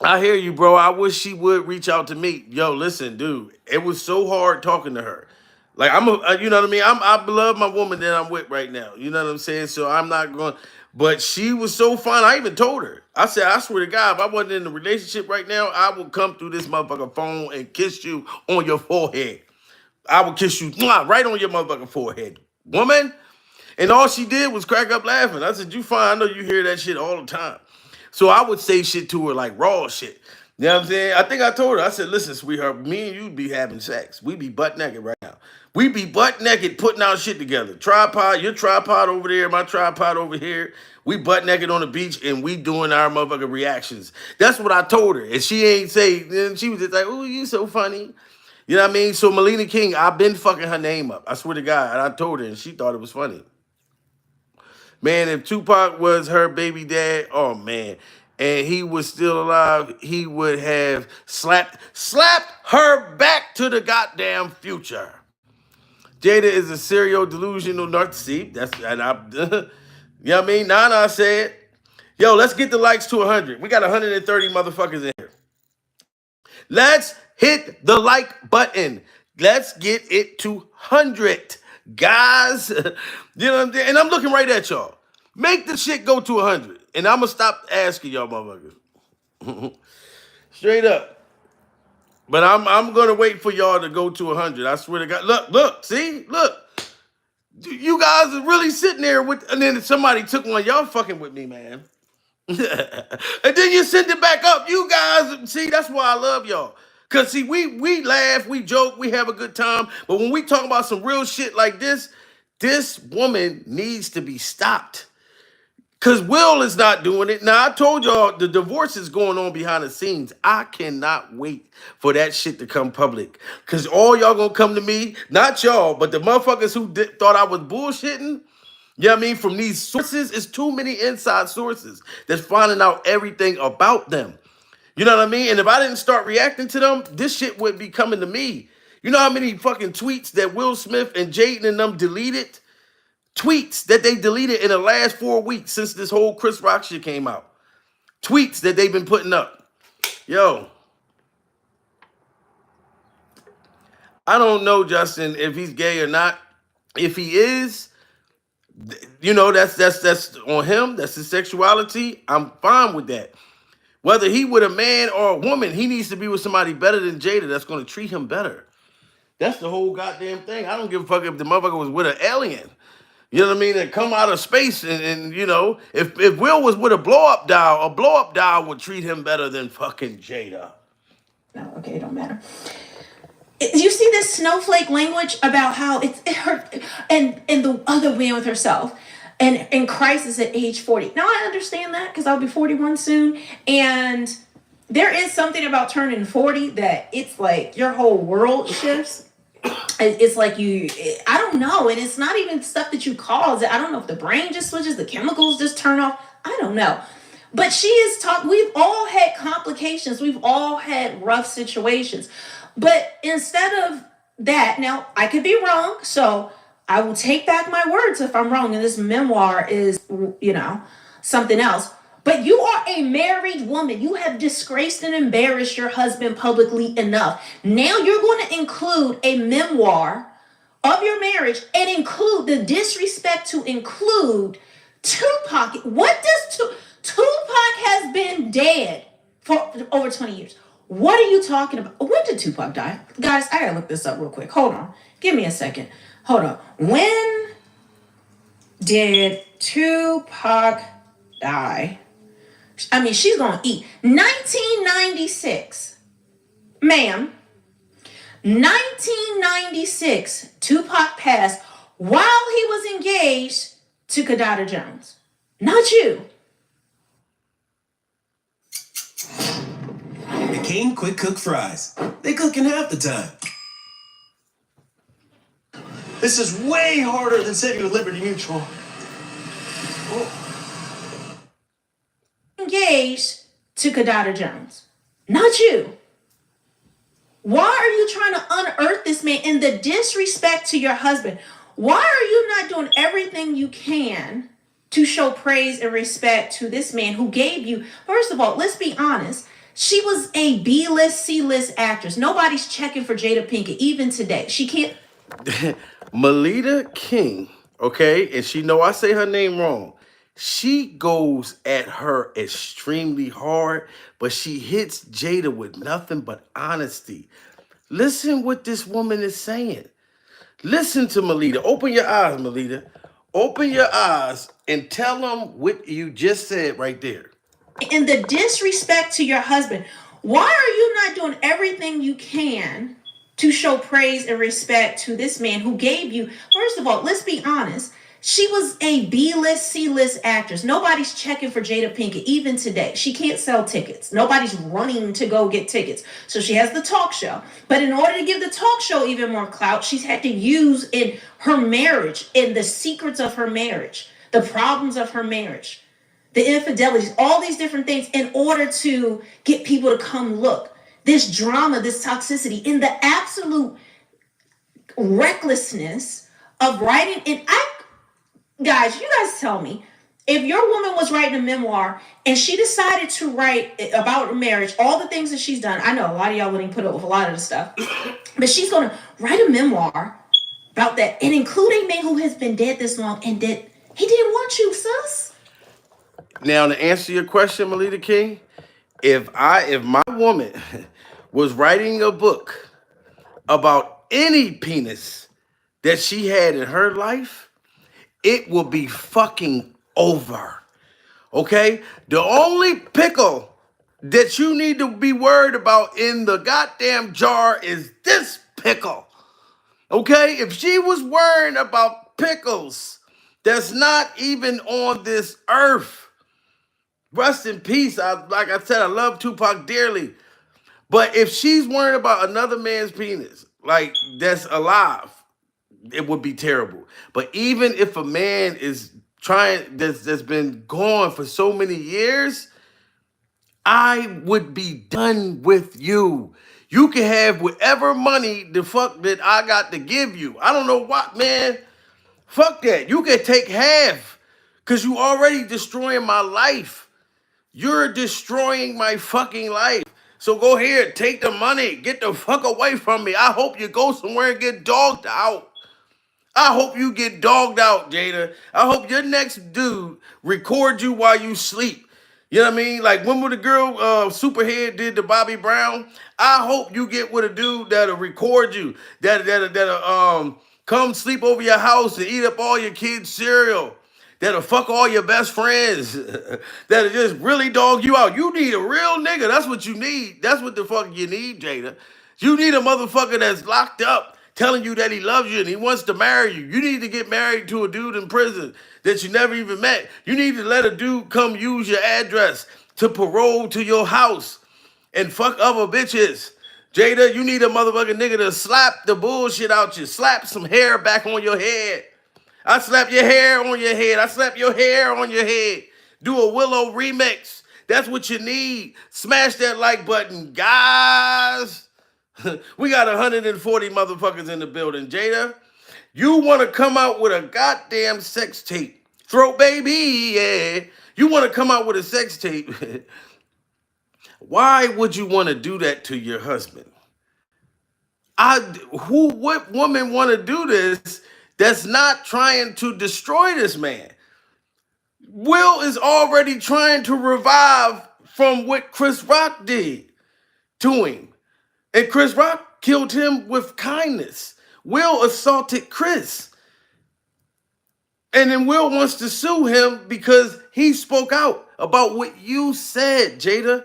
I hear you, bro. I wish she would reach out to me. Yo, listen, dude. It was so hard talking to her. Like, you know what I mean? I love my woman that I'm with right now. You know what I'm saying? So I'm not going. But she was so fun. I even told her. I said, I swear to God, if I wasn't in a relationship right now, I would come through this motherfucking phone and kiss you on your forehead. I would kiss you right on your motherfucking forehead, woman. And all she did was crack up laughing. I said, you fine. I know you hear that shit all the time. So I would say shit to her like raw shit. You know what I'm saying? I think I told her, I said, listen, sweetheart, me and you be having sex. We be butt naked right now. We be butt naked putting our shit together. Tripod, your tripod over there, my tripod over here. We butt naked on the beach and we doing our motherfucking reactions. That's what I told her. And she ain't say, and she was just like, oh, you so funny. You know what I mean? So Melina King, I've been fucking her name up. I swear to God. And I told her and she thought it was funny. Man, if Tupac was her baby dad, oh man, and he was still alive, he would have slapped her back to the goddamn future. Jada is a serial delusional narcissist. That's and I you know what I mean? Nana said, yo, let's get the likes to 100. We got 130 motherfuckers in here. Let's hit the like button. Let's get it to 100. Guys, you know what I'm saying? And I'm looking right at y'all. Make the shit go to 100. And I'm going to stop asking y'all motherfuckers. Straight up. But I'm going to wait for y'all to go to 100. I swear to God. Look, see? Look. You guys are really sitting there with, and then somebody took one. Y'all fucking with me, man. And then you send it back up. You guys, see, that's why I love y'all. Because, see, we laugh, we joke, we have a good time. But when we talk about some real shit like this, This woman needs to be stopped. Because Will is not doing it. Now, I told y'all the divorce is going on behind the scenes. I cannot wait for that shit to come public. Because all y'all gonna come to me, not y'all, but the motherfuckers who thought I was bullshitting, you know what I mean? From these sources, it's too many inside sources that's finding out everything about them. You know what I mean? And if I didn't start reacting to them, this shit would be coming to me. You know how many fucking tweets that Will Smith and Jaden and them deleted? Tweets that they deleted in the last 4 weeks since this whole Chris Rock shit came out. Tweets that they've been putting up. Yo, I don't know, Justin, if he's gay or not. If he is, you know, that's on him. That's his sexuality. I'm fine with that. Whether he with a man or a woman, he needs to be with somebody better than Jada that's going to treat him better. That's the whole goddamn thing. I don't give a fuck if the motherfucker was with an alien. You know what I mean? That come out of space and you know, if Will was with a blow-up doll would treat him better than fucking Jada. No, okay, it don't matter. You see this snowflake language about how it hurt, and the other man with herself, and in crisis at age 40. Now I understand that because I'll be 41 soon, and there is something about turning 40 that it's like your whole world shifts. It's like I don't know, and it's not even stuff that you cause. I don't know if the brain just switches, the chemicals just turn off. I don't know. But she is taught, we've all had complications. We've all had rough situations. But instead of that, now I could be wrong, so I will take back my words if I'm wrong. And this memoir is, you know, something else. But you are a married woman. You have disgraced and embarrassed your husband publicly enough. Now you're going to include a memoir of your marriage and include the disrespect to include Tupac. What does Tupac has been dead for over 20 years. What are you talking about? When did Tupac die? Guys, I gotta look this up real quick. Hold on. Give me a second. Hold on. When did Tupac die? I mean, she's gonna eat. 1996. Ma'am. 1996, Tupac passed while he was engaged to Kadada Jones. Not you. McCain quick cook fries. They cook in half the time. This is way harder than saving with Liberty Mutual. Engaged to Kadada Jones. Not you. Why are you trying to unearth this man and the disrespect to your husband? Why are you not doing everything you can to show praise and respect to this man who gave you, first of all, let's be honest, she was a B-list, C-list actress. Nobody's checking for Jada Pinkett, even today. She can't. Melita King, okay, and she know I say her name wrong. She goes at her extremely hard, but she hits Jada with nothing but honesty. Listen what this woman is saying. Listen to Melita. Open your eyes, Melita. Open your eyes and tell them what you just said right there. And the disrespect to your husband. Why are you not doing everything you can to show praise and respect to this man who gave you, first of all, let's be honest, she was a B-list, C-list actress. Nobody's checking for Jada Pinkett, even today. She can't sell tickets. Nobody's running to go get tickets. So she has the talk show. But in order to give the talk show even more clout, she's had to use in her marriage, in the secrets of her marriage, the problems of her marriage, the infidelities, all these different things in order to get people to come look. This drama, this toxicity, in the absolute recklessness of writing. And guys, you guys tell me, if your woman was writing a memoir and she decided to write about her marriage, all the things that she's done, I know a lot of y'all wouldn't put up with a lot of the stuff, but she's going to write a memoir about that and include a man who has been dead this long and that he didn't want you, sis. Now, to answer your question, Melita King, if my woman was writing a book about any penis that she had in her life, it will be fucking over. Okay? The only pickle that you need to be worried about in the goddamn jar is this pickle. Okay? If she was worrying about pickles that's not even on this earth. Rest in peace. Like I said, I love Tupac dearly. But if she's worried about another man's penis, like that's alive, it would be terrible. But even if a man is trying, that's been gone for so many years, I would be done with you. You can have whatever money the fuck that I got to give you. I don't know what, man. Fuck that. You can take half. Cause you already destroying my life. You're destroying my fucking life. So go here, take the money, get the fuck away from me. I hope you go somewhere and get dogged out. I hope you get dogged out, Jada. I hope your next dude record you while you sleep. You know what I mean? Like when the girl Superhead did to Bobby Brown, I hope you get with a dude that'll record you, that'll come sleep over your house and eat up all your kids' cereal, that'll fuck all your best friends, that'll just really dog you out. You need a real nigga. That's what you need. That's what the fuck you need, Jada. You need a motherfucker that's locked up telling you that he loves you and he wants to marry you. You need to get married to a dude in prison that you never even met. You need to let a dude come use your address to parole to your house and fuck other bitches. Jada, you need a motherfucking nigga to slap the bullshit out you. Slap some hair back on your head. I slap your hair on your head. I slap your hair on your head. Do a Willow remix. That's what you need. Smash that like button, guys. We got 140 motherfuckers in the building. Jada, you want to come out with a goddamn sex tape. Throat baby, yeah. You want to come out with a sex tape. Why would you want to do that to your husband? What woman want to do this that's not trying to destroy this man? Will is already trying to revive from what Chris Rock did to him. And Chris Rock killed him with kindness. Will assaulted Chris. And then Will wants to sue him because he spoke out about what you said, Jada.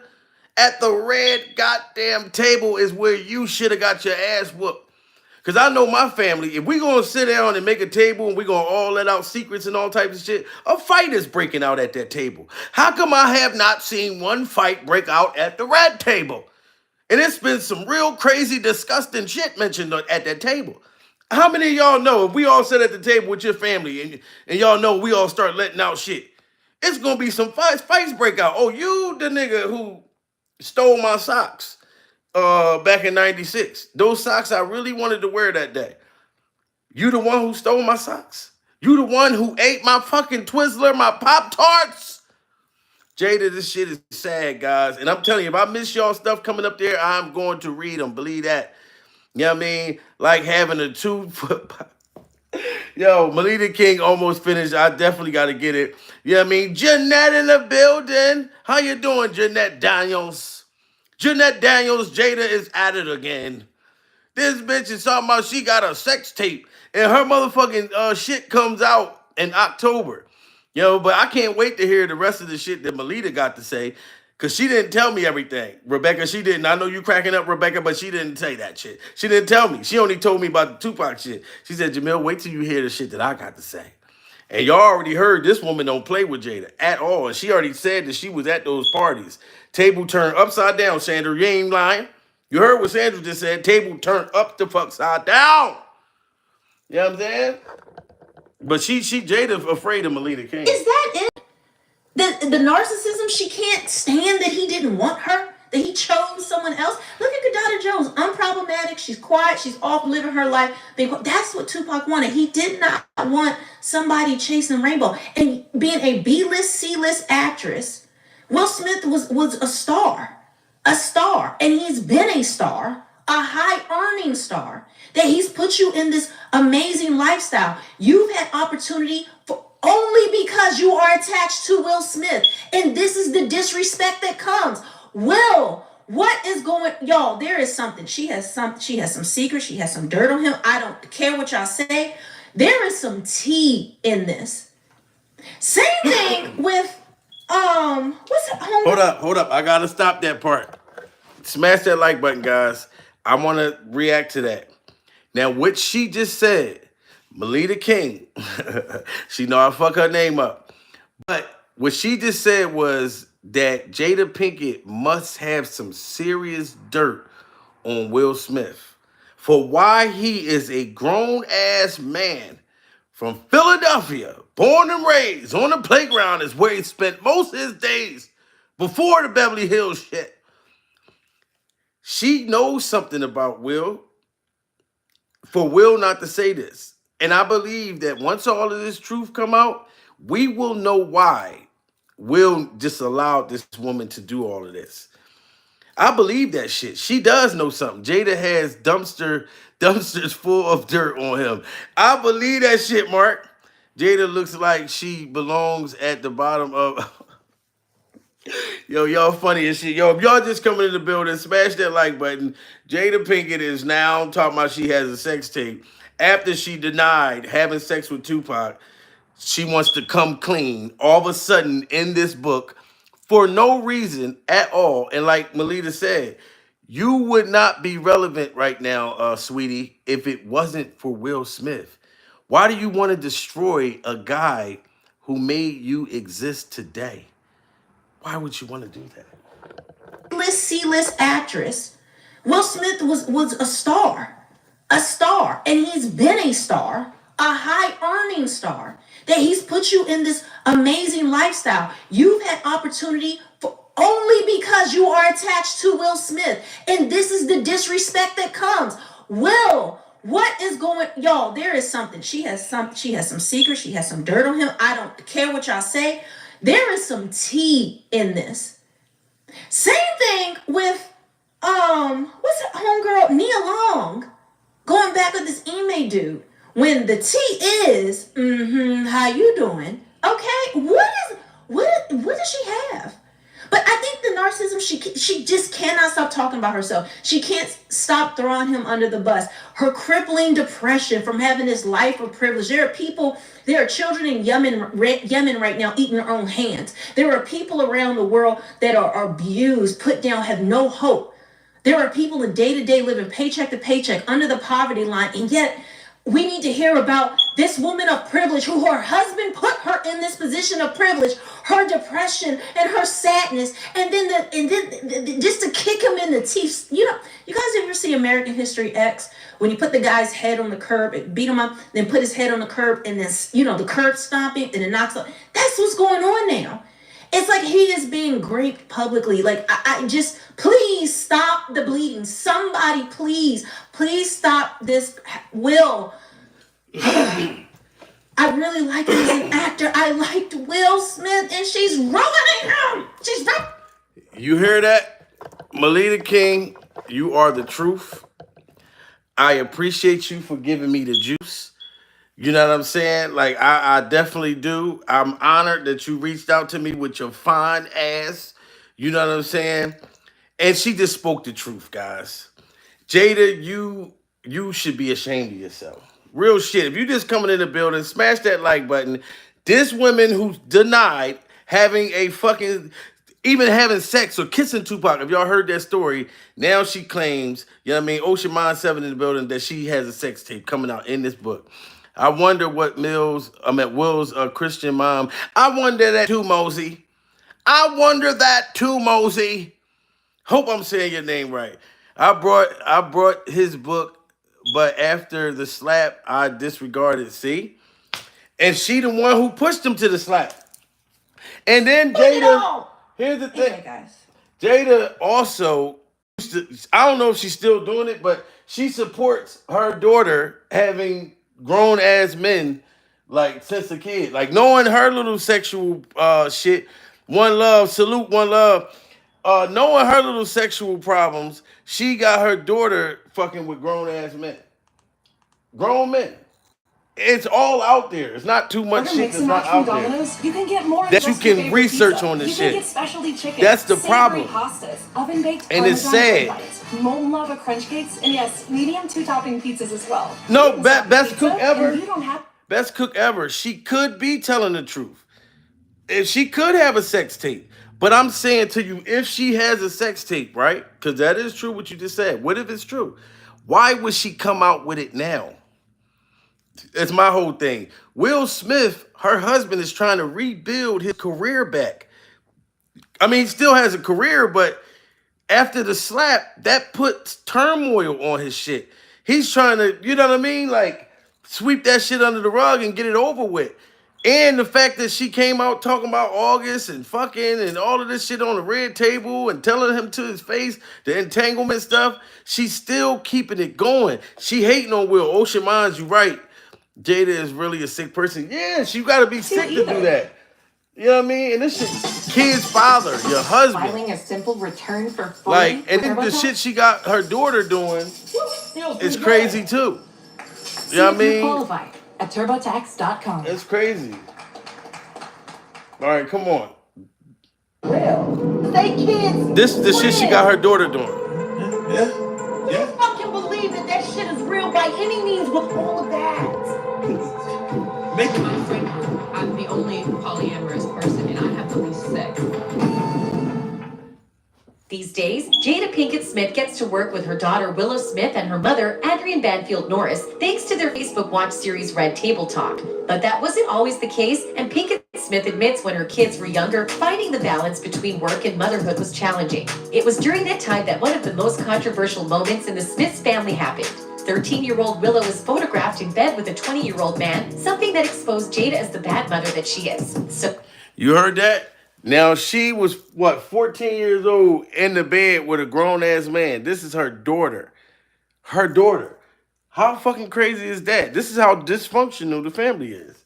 At the red goddamn table is where you should have got your ass whooped. Because I know my family, if we going to sit down and make a table and we going to all let out secrets and all types of shit, a fight is breaking out at that table. How come I have not seen one fight break out at the red table? And it's been some real crazy, disgusting shit mentioned at that table. How many of y'all know if we all sit at the table with your family and y'all know we all start letting out shit, it's going to be some fights break out. Oh, you the nigga who stole my socks back in 96. Those socks I really wanted to wear that day. You the one who stole my socks? You the one who ate my fucking Twizzler, my Pop-Tarts? Jada, this shit is sad, guys. And I'm telling you, if I miss y'all stuff coming up there, I'm going to read them. Believe that. You know what I mean? Like having a 2-foot... Yo, Melita King almost finished. I definitely got to get it. You know what I mean? Jeanette in the building. How you doing, Jeanette Daniels? Jeanette Daniels, Jada is at it again. This bitch is talking about she got a sex tape and her motherfucking shit comes out in October. Yo, but I can't wait to hear the rest of the shit that Melita got to say because she didn't tell me everything. Rebecca, she didn't. I know you cracking up, Rebecca, but she didn't say that shit. She didn't tell me. She only told me about the Tupac shit. She said, Jamil, wait till you hear the shit that I got to say. And y'all already heard this woman don't play with Jada at all. And she already said that she was at those parties. Table turned upside down, Sandra. You ain't lying. You heard what Sandra just said. Table turned up the fuck side down. You know what I'm saying? But Jada's afraid of Melita King. Is that it? The narcissism, she can't stand that he didn't want her, that he chose someone else. Look at Kadada Jones, unproblematic, she's quiet, she's off living her life. That's what Tupac wanted. He did not want somebody chasing rainbow. And being a B-list, C-list actress, Will Smith was a star, and he's been a star, a high-earning star, that he's put you in this amazing lifestyle. You've had opportunity for only because you are attached to Will Smith. And this is the disrespect that comes. Will, what is going, y'all, there is something. She has some secrets. She has some dirt on him. I don't care what y'all say. There is some tea in this. Same thing with, what's it? Hold up. I got to stop that part. Smash that like button, guys. I want to react to that. Now, what she just said, Melita King. She know I fuck her name up. But what she just said was that Jada Pinkett must have some serious dirt on Will Smith for why he is a grown ass man from Philadelphia, born and raised on the playground is where he spent most of his days before the Beverly Hills shit. She knows something about Will for Will not to say this. And I believe that once all of this truth come out, we will know why Will just allowed this woman to do all of this. I believe that shit. She does know something. Jada has dumpsters full of dirt on him. I believe that shit, Mark. Jada looks like she belongs at the bottom of. Yo, y'all funny as shit. Yo, if y'all just coming in the building, smash that like button. Jada Pinkett is now talking about she has a sex tape. After she denied having sex with Tupac, she wants to come clean all of a sudden in this book for no reason at all. And like Melita said, you would not be relevant right now, sweetie, if it wasn't for Will Smith. Why do you want to destroy a guy who made you exist today? Why would you want to do that? C-list actress. Will Smith was a star, and he's been a star, a high-earning star. That he's put you in this amazing lifestyle. You've had opportunity for only because you are attached to Will Smith, and this is the disrespect that comes. Will, what is going, y'all? There is something. She has some secrets. She has some dirt on him. I don't care what y'all say. There is some tea in this. Same thing with what's that homegirl Nia Long going back with this Ime dude. When the tea is, how you doing? Okay, what does she have? But I think the narcissism, she just cannot stop talking about herself. She can't stop throwing him under the bus. Her crippling depression from having this life of privilege. There are children in Yemen right now eating their own hands. There are people around the world that are abused, put down, have no hope. There are people in day-to-day living paycheck to paycheck under the poverty line, and yet we need to hear about this woman of privilege who her husband put her in this position of privilege, her depression and her sadness, and then just to kick him in the teeth. You guys ever see American History X when you put the guy's head on the curb, beat him up, then put his head on the curb, and then the curb stomping and it knocks up. That's what's going on now. It's like he is being raped publicly. Like, I just, please stop the bleeding. Somebody, please stop this. Will. I really like him as an actor. I liked Will Smith, and she's ruining him. You hear that? Melita King, you are the truth. I appreciate you for giving me the juice. You know what I'm saying? Like, I definitely do. I'm honored that you reached out to me with your fine ass. You know what I'm saying? And she just spoke the truth, guys. Jada, you should be ashamed of yourself. Real shit. If you just coming in the building, smash that like button. This woman who denied having even having sex or kissing Tupac, if y'all heard that story, now she claims, you know what I mean, Ocean Mind 7 in the building, that she has a sex tape coming out in this book. I wonder what Will's Christian mom. I wonder that too, Mosey. I wonder that too, Mosey. Hope I'm saying your name right. I brought his book, but after the slap, I disregarded. See? And she the one who pushed him to the slap. And then Jada, here's the thing. Anyway, guys. Jada also, I don't know if she's still doing it, but she supports her daughter having grown ass men like since a kid. Like knowing her little sexual shit. One love, salute, one love. Knowing her little sexual problems, she got her daughter fucking with grown ass men. Grown men. It's all out there. It's not too much shit that's not out Domino's, there. You can get more that you can research on this shit. You can get specialty chicken. That's the problem. Pastas, oven baked, and it's sad. Molten lava crunch cakes, and yes, medium 2-topping pizzas as well. No, best cook ever. You don't have best cook ever. She could be telling the truth. If she could have a sex tape. But I'm saying to you, if she has a sex tape, right? Because that is true what you just said. What if it's true? Why would she come out with it now? It's my whole thing. Will Smith, her husband, is trying to rebuild his career back. I mean, he still has a career, but after the slap, that puts turmoil on his shit. He's trying to, you know what I mean? Like, sweep that shit under the rug and get it over with. And the fact that she came out talking about August and fucking and all of this shit on the red table and telling him to his face, the entanglement stuff, she's still keeping it going. She hating on Will. Ocean Minds, you right. Jada is really a sick person. Yes, you gotta be sick to do that. You know what I mean? And this shit, kid's father, your husband. Filing a simple return for phone. Like, and then the shit she got her daughter doing is crazy too. You know what I mean? Qualify at turbotax.com. It's crazy. All right, come on. They kids. This the shit she got her daughter doing. You fucking believe that that shit is real by any means with all of that. Make In my friend group, I'm the only polyamorous person, and I have the least sex. These days, Jada Pinkett Smith gets to work with her daughter Willow Smith and her mother Adrienne Banfield Norris thanks to their Facebook Watch series Red Table Talk. But that wasn't always the case, and Pinkett Smith admits when her kids were younger, finding the balance between work and motherhood was challenging. It was during that time that one of the most controversial moments in the Smiths family happened. 13-year-old Willow was photographed in bed with a 20-year-old man, something that exposed Jada as the bad mother that she is. So, You heard that? Now she was what, 14 years old in the bed with a grown-ass man. This is her daughter. Her daughter. How fucking crazy is that? This is how dysfunctional the family is.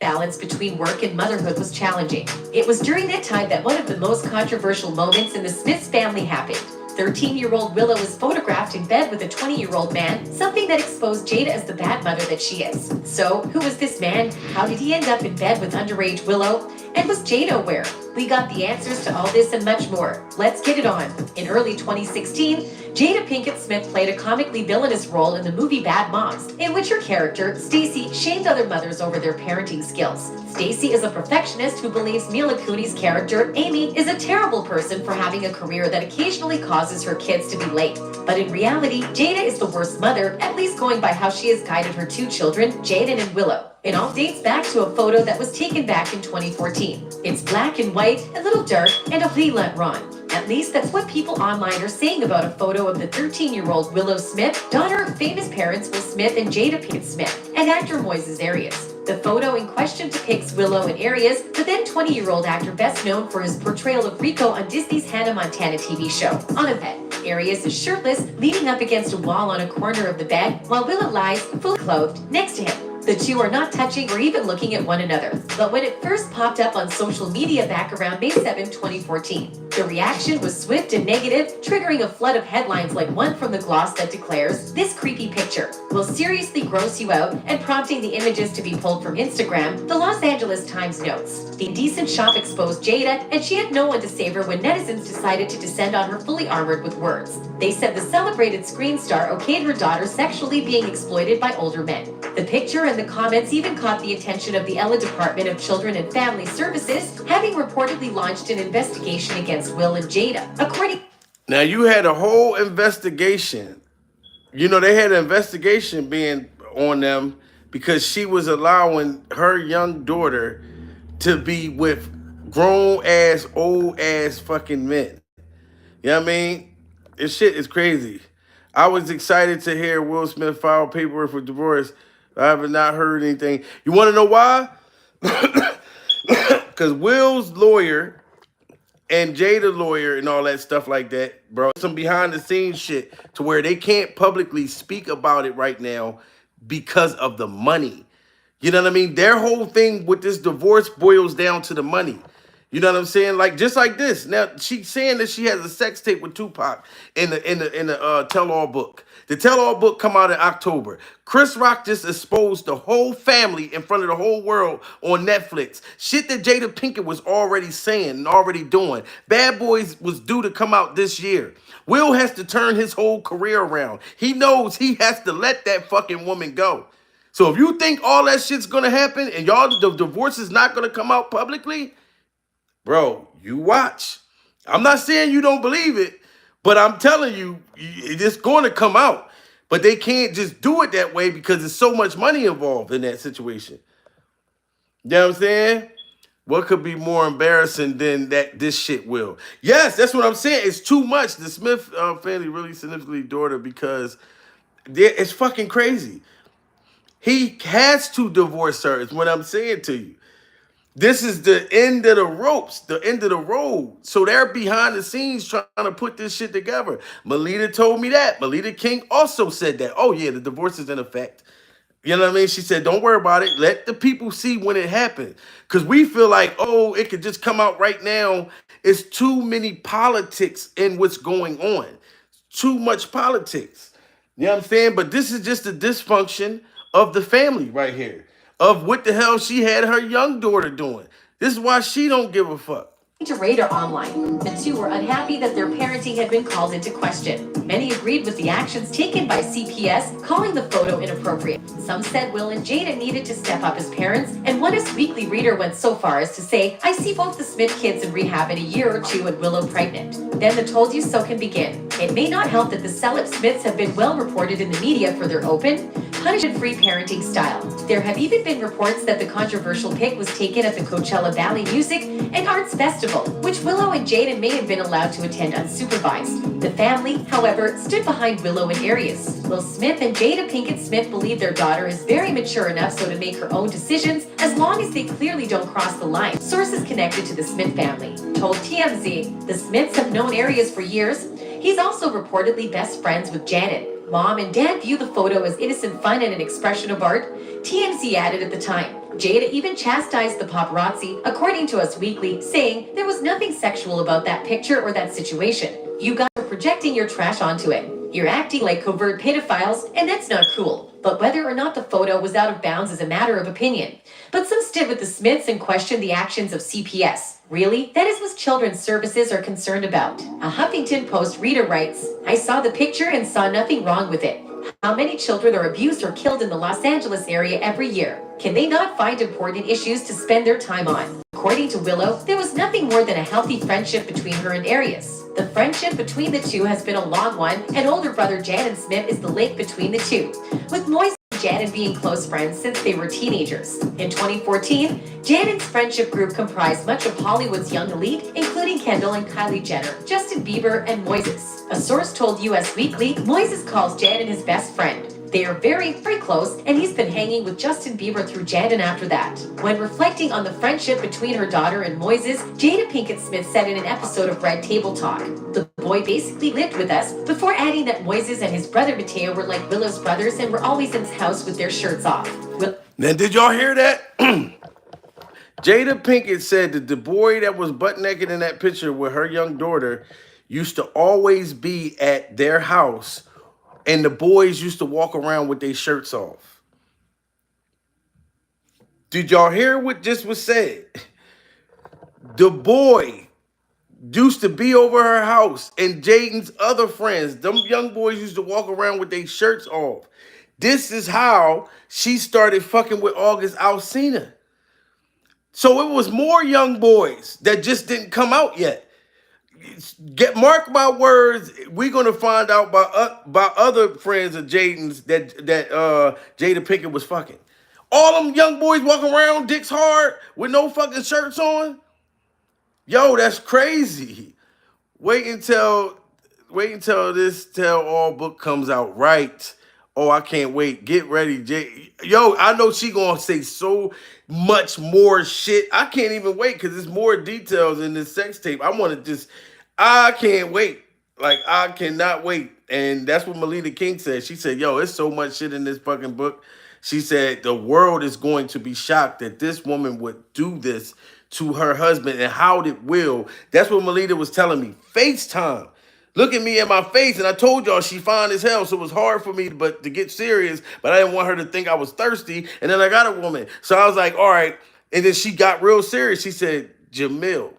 balance between work and motherhood was challenging. It was during that time that one of the most controversial moments in the Smiths family happened. 13-year-old Willow was photographed in bed with a 20-year-old man, something that exposed Jada as the bad mother that she is. So, who was this man? How did he end up in bed with underage Willow? And was Jada aware? We got the answers to all this and much more. Let's get it on. In early 2016, Jada Pinkett Smith played a comically villainous role in the movie Bad Moms, in which her character, Stacy, shamed other mothers over their parenting skills. Stacy is a perfectionist who believes Mila Kunis' character, Amy, is a terrible person for having a career that occasionally causes her kids to be late. But in reality, Jada is the worst mother, at least going by how she has guided her two children, Jaden and Willow. It all dates back to a photo that was taken back in 2014. It's black and white, a little dark, and a brillant ron. At least that's what people online are saying about a photo of the 13-year-old Willow Smith, daughter of famous parents Will Smith and Jada Pinkett Smith, and actor Moises Arias. The photo in question depicts Willow and Arias, the then 20-year-old actor best known for his portrayal of Rico on Disney's Hannah Montana TV show. On a bed, Arias is shirtless, leaning up against a wall on a corner of the bed, while Willow lies, fully clothed, next to him. The two are not touching or even looking at one another. But when it first popped up on social media back around May 7, 2014, the reaction was swift and negative, triggering a flood of headlines like one from The Gloss that declares, "This creepy picture will seriously gross you out," and prompting the images to be pulled from Instagram. The Los Angeles Times notes, "The indecent shot exposed Jada, and she had no one to save her when netizens decided to descend on her fully armored with words. They said the celebrated screen star okayed her daughter sexually being exploited by older men." The picture and the comments even caught the attention of the LA Department of Children and Family Services, having reportedly launched an investigation against Will and Jada. According Now you had a whole investigation. You know, they had an investigation being on them because she was allowing her young daughter to be with grown ass, old ass fucking men. You know what I mean? This shit is crazy. I was excited to hear Will Smith file paperwork for divorce. I have not heard anything. You want to know why? Because Will's lawyer and Jada lawyer and all that stuff like that, bro. Some behind the scenes shit to where they can't publicly speak about it right now because of the money. You know what I mean? Their whole thing with this divorce boils down to the money. You know what I'm saying? Like just like this. Now she's saying that she has a sex tape with Tupac in the tell-all book. The tell-all book come out in October. Chris Rock just exposed the whole family in front of the whole world on Netflix. Shit that Jada Pinkett was already saying and already doing. Bad Boys was due to come out this year. Will has to turn his whole career around. He knows he has to let that fucking woman go. So if you think all that shit's gonna happen and y'all the divorce is not gonna come out publicly, bro, you watch. I'm not saying you don't believe it, but I'm telling you, it's going to come out But they can't just do it that way because there's so much money involved in that situation. You know what I'm saying? What could be more embarrassing than that this shit will? Yes, that's what I'm saying. It's too much. The Smith family really significantly daughter because it's fucking crazy. He has to divorce her, is what I'm saying to you. This is the end of the ropes, the end of the road. So they're behind the scenes trying to put this shit together. Melita told me that. Melita King also said that. Oh, yeah, the divorce is in effect. You know what I mean? She said, don't worry about it. Let the people see when it happens. Because we feel like, oh, it could just come out right now. It's too many politics in what's going on. Too much politics. You know what I'm saying? But this is just the dysfunction of the family right here. Of what the hell she had her young daughter doing. This is why she don't give a fuck. To Radar Online. The two were unhappy that their parenting had been called into question. Many agreed with the actions taken by CPS, calling the photo inappropriate. Some said Will and Jada needed to step up as parents, and one Us Weekly reader went so far as to say, I see both the Smith kids in rehab in a year or two and Willow pregnant. Then the told you so can begin. It may not help that the celeb Smiths have been well reported in the media for their open, punishment-free parenting style. There have even been reports that the controversial pic was taken at the Coachella Valley Music and Arts Festival, which Willow and Jaden may have been allowed to attend unsupervised. The family, however, stood behind Willow in areas. Will Smith and Jada Pinkett Smith believe their daughter is very mature enough so to make her own decisions as long as they clearly don't cross the line. Sources connected to the Smith family told TMZ the Smiths have known Arias for years. He's also reportedly best friends with Janet. Mom and Dad view the photo as innocent fun and an expression of art, TMZ added at the time. Jada even chastised the paparazzi, according to Us Weekly, saying there was nothing sexual about that picture or that situation. You guys are projecting your trash onto it. You're acting like covert pedophiles, and that's not cool. But whether or not the photo was out of bounds is a matter of opinion. But some stood with the Smiths and questioned the actions of CPS. Really? That is what children's services are concerned about. A Huffington Post reader writes, I saw the picture and saw nothing wrong with it. How many children are abused or killed in the Los Angeles area every year? Can they not find important issues to spend their time on? According to Willow, there was nothing more than a healthy friendship between her and Arias. The friendship between the two has been a long one, and older brother Jaden Smith is the link between the two, with Moise and Jaden being close friends since they were teenagers. In 2014, Janet's friendship group comprised much of Hollywood's young elite, including Kendall and Kylie Jenner, Justin Bieber, and Moises. A source told Us Weekly, Moises calls Jaden his best friend. They are very, very close, and he's been hanging with Justin Bieber through Jaden after that. When reflecting on the friendship between her daughter and Moises, Jada Pinkett Smith said in an episode of Red Table Talk, the boy basically lived with us, before adding that Moises and his brother Mateo were like Willow's brothers and were always in his house with their shirts off. Now, did y'all hear that? Jada Pinkett said that the boy that was butt naked in that picture with her young daughter used to always be at their house, and the boys used to walk around with their shirts off. Did y'all hear what just was said? The boy used to be over her house, and Jaden's other friends, them young boys used to walk around with their shirts off. This is how she started fucking with August Alsina. So it was more young boys that just didn't come out yet. Mark my words, we're gonna find out by other friends of Jaden's that Jada Pinkett was fucking. All them young boys walking around dicks hard with no fucking shirts on. Yo, that's crazy. Wait until this tell all book comes out right. Oh, I can't wait. Get ready, Jay. Yo, I know she gonna say so much more shit. I can't even wait because there's more details in this sex tape. I can't wait. Like, I cannot wait. And that's what Melita King said. She said, yo, it's so much shit in this fucking book. She said the world is going to be shocked that this woman would do this to her husband and how did Will. That's what Melita was telling me. FaceTime. Look at me in my face, and I told y'all she fine as hell, so it was hard for me to get serious, but I didn't want her to think I was thirsty, and then I got a woman. So I was like, all right, and then she got real serious. She said, Jamil,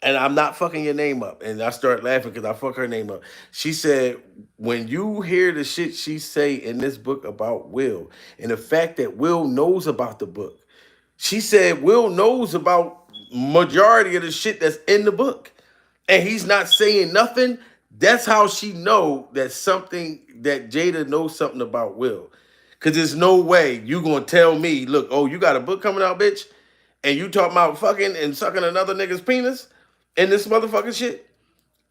and I'm not fucking your name up, and I started laughing because I fuck her name up. She said, when you hear the shit she say in this book about Will, and the fact that Will knows about the book, she said Will knows about majority of the shit that's in the book, and he's not saying nothing. That's how she know that Jada knows something about Will. Cause there's no way you gonna tell me, look, oh, you got a book coming out, bitch, and you talking about fucking and sucking another nigga's penis in this motherfucking shit.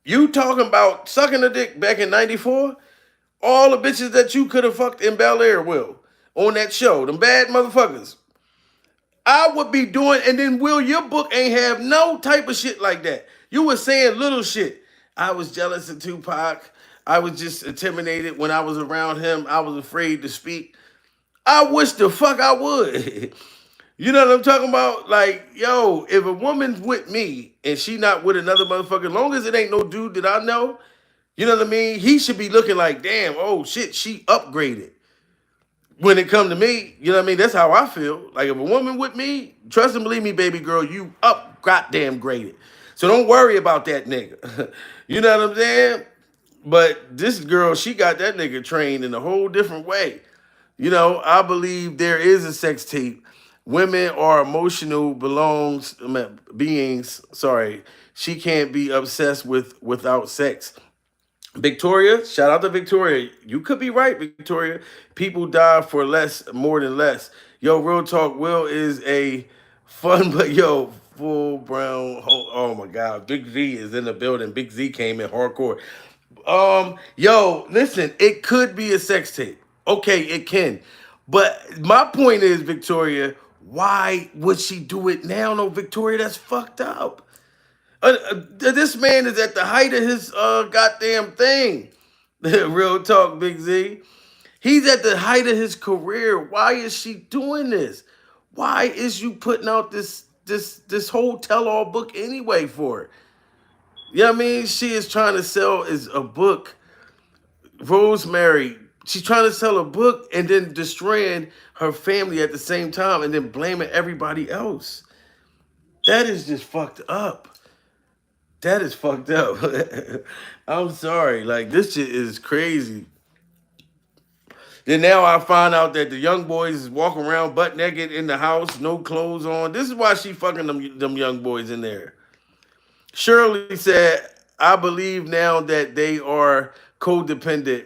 You talking about sucking a dick back in '94? All the bitches that you could have fucked in Bel Air, Will, on that show, them bad motherfuckers. I would be doing, and then Will, your book ain't have no type of shit like that. You were saying little shit. I was jealous of Tupac. I was just intimidated when I was around him. I was afraid to speak. I wish the fuck I would. You know what I'm talking about? Like, yo, if a woman's with me and she not with another motherfucker, as long as it ain't no dude that I know, you know what I mean? He should be looking like, damn, oh shit, she upgraded. When it come to me, you know what I mean? That's how I feel. Like if a woman with me, trust and believe me, baby girl, you up goddamn graded. So don't worry about that nigga. You know what I'm saying? But this girl, she got that nigga trained in a whole different way. You know, I believe there is a sex tape. Women are emotional beings. Sorry, she can't be obsessed without sex. Victoria, shout out to Victoria. You could be right, Victoria. People die for less, more than less. Yo, real talk. Will is a fun, but yo, full brown. Oh my God, Big Z is in the building. Big Z came in hardcore. Yo, listen, it could be a sex tape. Okay, it can. But my point is, Victoria, why would she do it now? No, Victoria, that's fucked up. This man is at the height of his goddamn thing. Real talk, Big Z. He's at the height of his career. Why is she doing this? Why is you putting out this whole tell-all book anyway for it? You know what I mean? She is trying to sell is a book. Rosemary, she's trying to sell a book and then destroying her family at the same time and then blaming everybody else. That is just fucked up. That is fucked up. I'm sorry. Like, this shit is crazy. Then now I find out that the young boys is walking around butt naked in the house, no clothes on. This is why she fucking them young boys in there. Shirley said, I believe now that they are codependent.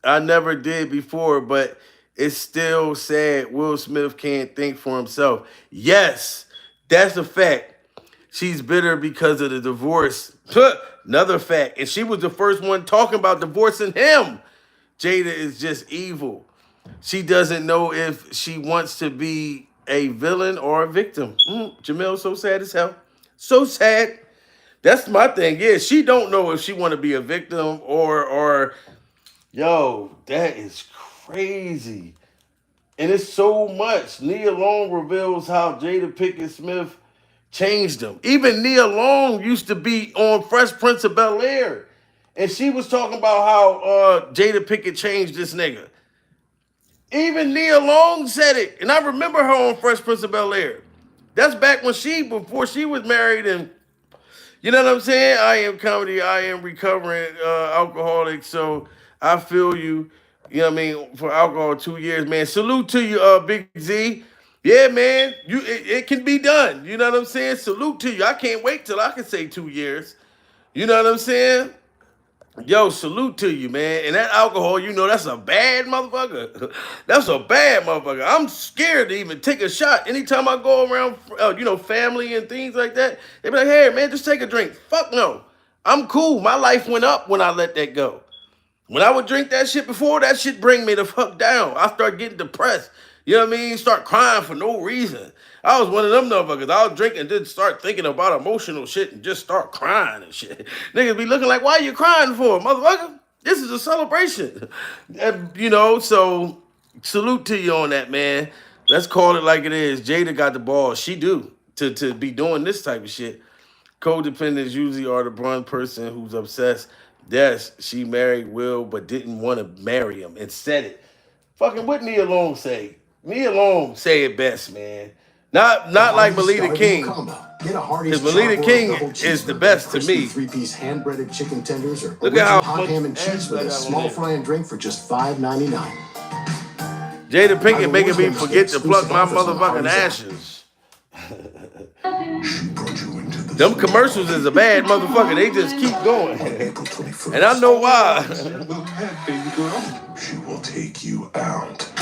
I never did before, but it's still sad Will Smith can't think for himself. Yes, that's a fact. She's bitter because of the divorce. Another fact. And she was the first one talking about divorcing him. Jada is just evil. She doesn't know if she wants to be a villain or a victim. Jamel's so sad as hell. So sad. That's my thing. Yeah, she don't know if she want to be a victim or yo, that is crazy. And it's so much. Nia Long reveals how Jada Pinkett Smith changed him. Even Nia Long used to be on Fresh Prince of Bel Air. And she was talking about how Jada Pinkett changed this nigga. Even Nia Long said it. And I remember her on Fresh Prince of Bel Air. That's back when before she was married. And you know what I'm saying? I am comedy. I am recovering alcoholic. So I feel you. You know what I mean? For alcohol, 2 years, man. Salute to you, Big Z. Yeah, man, it can be done. You know what I'm saying? Salute to you. I can't wait till I can say 2 years. You know what I'm saying? Yo, salute to you, man. And that alcohol, you know, that's a bad motherfucker. That's a bad motherfucker. I'm scared to even take a shot. Anytime I go around, family and things like that, they be like, hey, man, just take a drink. Fuck no. I'm cool. My life went up when I let that go. When I would drink that shit before, that shit bring me the fuck down. I start getting depressed. You know what I mean? Start crying for no reason. I was one of them motherfuckers. I was drinking and then start thinking about emotional shit and just start crying and shit. Niggas be looking like, why are you crying for, motherfucker? This is a celebration. And, so salute to you on that, man. Let's call it like it is. Jada got the ball. She do to be doing this type of shit. Codependents usually are the one person who's obsessed. Yes, she married Will, but didn't want to marry him and said it. Fucking what Nia Long say? Nia Long say it best, man. Not like Melita King. Because Melita King is the best to me. 3-piece hand-breaded chicken tenders or look at how hot ham and cheese with a small fry and drink for just $5.99. Jada Pinkett making me forget to pluck my motherfucking ashes. She brought you into the Them commercials is a bad motherfucker. They just keep going. And I know why. She will take you out.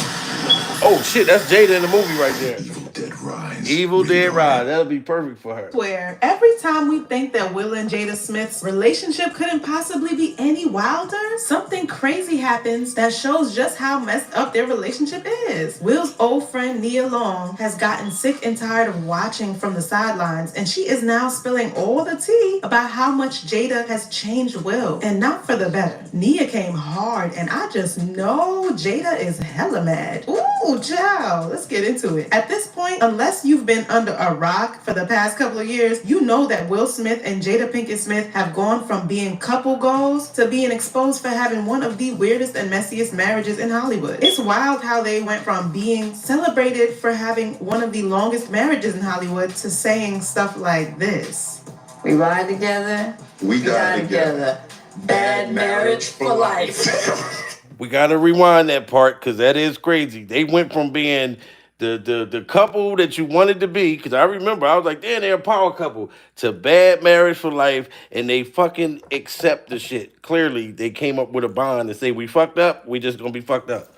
Oh shit, that's Jada in the movie right there. Evil Dead Rise. Evil Dead Rise. That'll be perfect for her. Where every time we think that Will and Jada Smith's relationship couldn't possibly be any wilder, something crazy happens that shows just how messed up their relationship is. Will's old friend Nia Long has gotten sick and tired of watching from the sidelines, and she is now spilling all the tea about how much Jada has changed Will, and not for the better. Nia came hard, and I just know Jada is hella mad. Ooh, child, let's get into it. At this point, unless you've been under a rock for the past couple of years, you know that Will Smith and Jada Pinkett Smith have gone from being couple goals to being exposed for having one of the weirdest and messiest marriages in Hollywood. It's wild how they went from being celebrated for having one of the longest marriages in Hollywood to saying stuff like this. We ride together. We die together. Bad marriage for life. We gotta rewind that part because that is crazy. They went from being the couple that you wanted to be, because I remember I was like, damn, they're a power couple, to bad marriage for life, and they fucking accept the shit. Clearly, they came up with a bond and say, we fucked up, we just gonna be fucked up.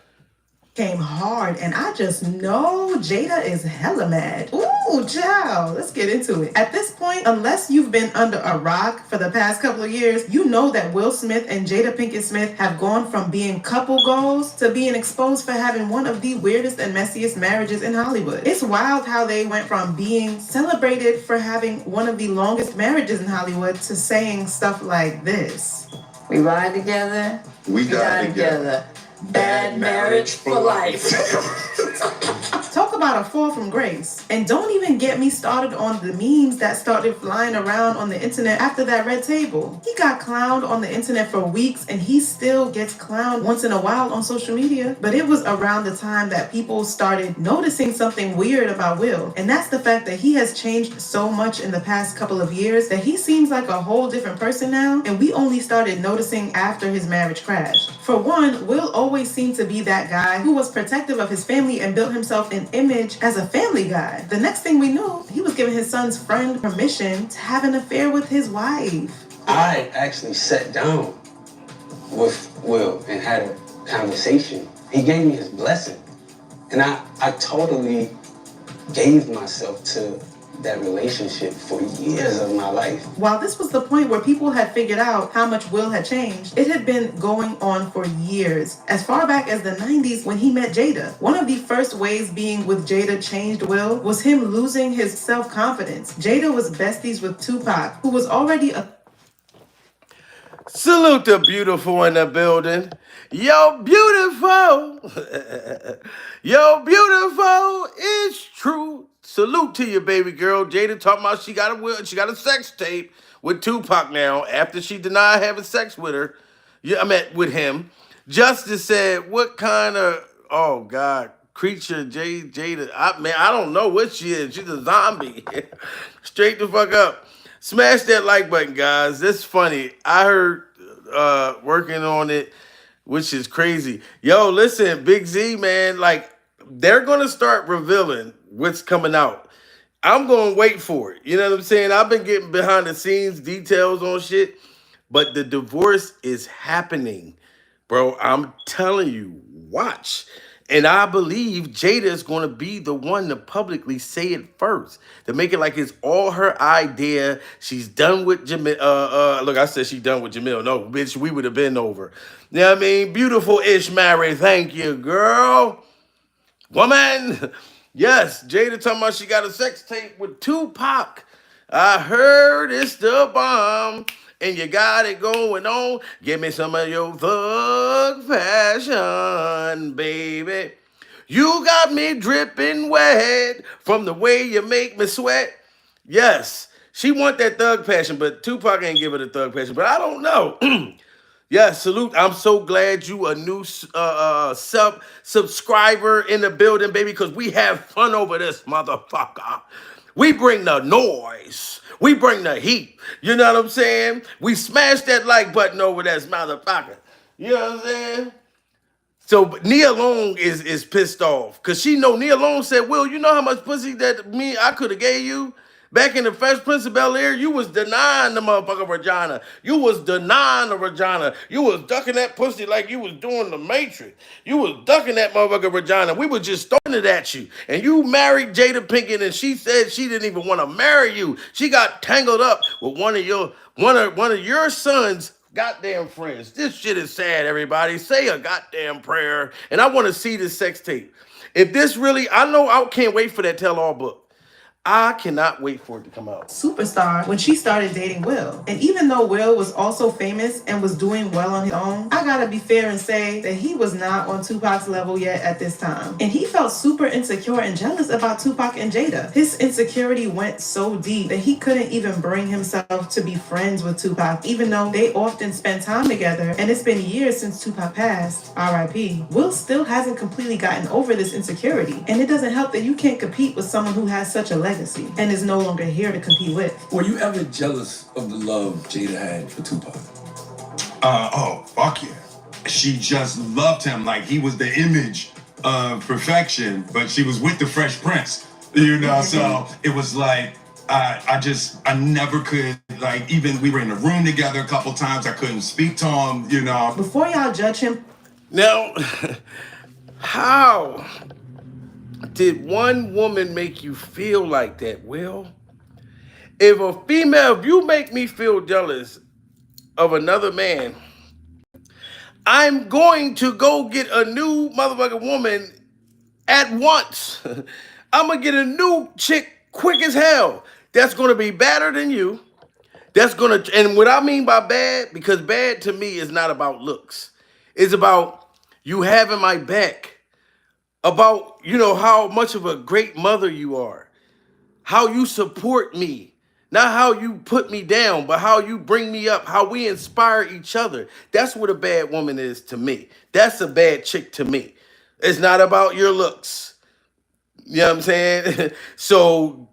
Came hard, and I just know Jada is hella mad. Ooh, child, let's get into it. At this point, unless you've been under a rock for the past couple of years, you know that Will Smith and Jada Pinkett Smith have gone from being couple goals to being exposed for having one of the weirdest and messiest marriages in Hollywood. It's wild how they went from being celebrated for having one of the longest marriages in Hollywood to saying stuff like this. We ride together. We die together. Bad marriage for life. Talk about a fall from grace. And don't even get me started on the memes that started flying around on the internet after that red table. He got clowned on the internet for weeks, and he still gets clowned once in a while on social media. But it was around the time that people started noticing something weird about Will. And that's the fact that he has changed so much in the past couple of years that he seems like a whole different person now. And we only started noticing after his marriage crashed. For one, Will always seemed to be that guy who was protective of his family and built himself an image as a family guy. The next thing we knew, he was giving his son's friend permission to have an affair with his wife. I actually sat down with Will and had a conversation. He gave me his blessing. And I totally gave myself to that relationship for years of my life. While this was the point where people had figured out how much Will had changed, it had been going on for years. As far back as the 90s when he met Jada. One of the first ways being with Jada changed Will was him losing his self-confidence. Jada was besties with Tupac, who was already a... Salute the beautiful in the building. Yo, beautiful. Yo, beautiful. It's true. Salute to you, baby girl. Jada talking about she got a sex tape with Tupac now after she denied having sex with her. Yeah, I meant with him. Justice said, what kind of, oh God, creature Jada, I don't know what she is. She's a zombie. Straight the fuck up. Smash that like button, guys. This is funny. I heard working on it, which is crazy. Yo, listen, Big Z, man, like, they're going to start revealing what's coming out. I'm going to wait for it. You know what I'm saying? I've been getting behind the scenes details on shit, but the divorce is happening, bro. I'm telling you, watch. And I believe Jada is going to be the one to publicly say it first, to make it like it's all her idea. She's done with Jamil. Look, I said she's done with Jamil. No, bitch, we would have been over. You know what I mean? Beautiful-ish Mary. Thank you, girl. Woman. Yes, Jada talking about she got a sex tape with Tupac. I heard it's the bomb. And you got it going on. Give me some of your thug fashion, baby. You got me dripping wet from the way you make me sweat. Yes, she want that thug passion, but Tupac ain't give her the thug passion. But I don't know. Yeah, salute. I'm so glad you a new subscriber in the building, baby, because we have fun over this motherfucker. We bring the noise. We bring the heat. You know what I'm saying? We smash that like button over this motherfucker. You know what I'm saying? So Nia Long is pissed off because she know Nia Long said, Will, you know how much pussy that I could have gave you? Back in the Fresh Prince of Bel-Air, you was denying the motherfucking vagina. You was denying the vagina. You was ducking that pussy like you was doing the Matrix. You was ducking that motherfucking vagina. We was just throwing it at you. And you married Jada Pinkett, and she said she didn't even want to marry you. She got tangled up with one of your son's goddamn friends. This shit is sad, everybody. Say a goddamn prayer. And I want to see this sex tape. If this really, I know I can't wait for that tell-all book. I cannot wait for it to come out. Superstar when she started dating Will. And even though Will was also famous and was doing well on his own, I gotta be fair and say that he was not on Tupac's level yet at this time. And he felt super insecure and jealous about Tupac and Jada. His insecurity went so deep that he couldn't even bring himself to be friends with Tupac, even though they often spent time together. And it's been years since Tupac passed, R.I.P. Will still hasn't completely gotten over this insecurity. And it doesn't help that you can't compete with someone who has such a legacy and is no longer here to compete with. Were you ever jealous of the love Jada had for Tupac? Oh, fuck yeah. She just loved him like he was the image of perfection, but she was with the Fresh Prince, you know, so it was like, I never could, like, even we were in a room together a couple times, I couldn't speak to him, you know. Before y'all judge him. Now, how did one woman make you feel like that, Will? If you make me feel jealous of another man, I'm going to go get a new motherfucking woman at once. I'm going to get a new chick quick as hell. That's going to be better than you. That's going to, and what I mean by bad, because bad to me is not about looks. It's about you having my back. About, you know, how much of a great mother you are. How you support me. Not how you put me down, but how you bring me up. How we inspire each other. That's what a bad woman is to me. That's a bad chick to me. It's not about your looks. You know what I'm saying? So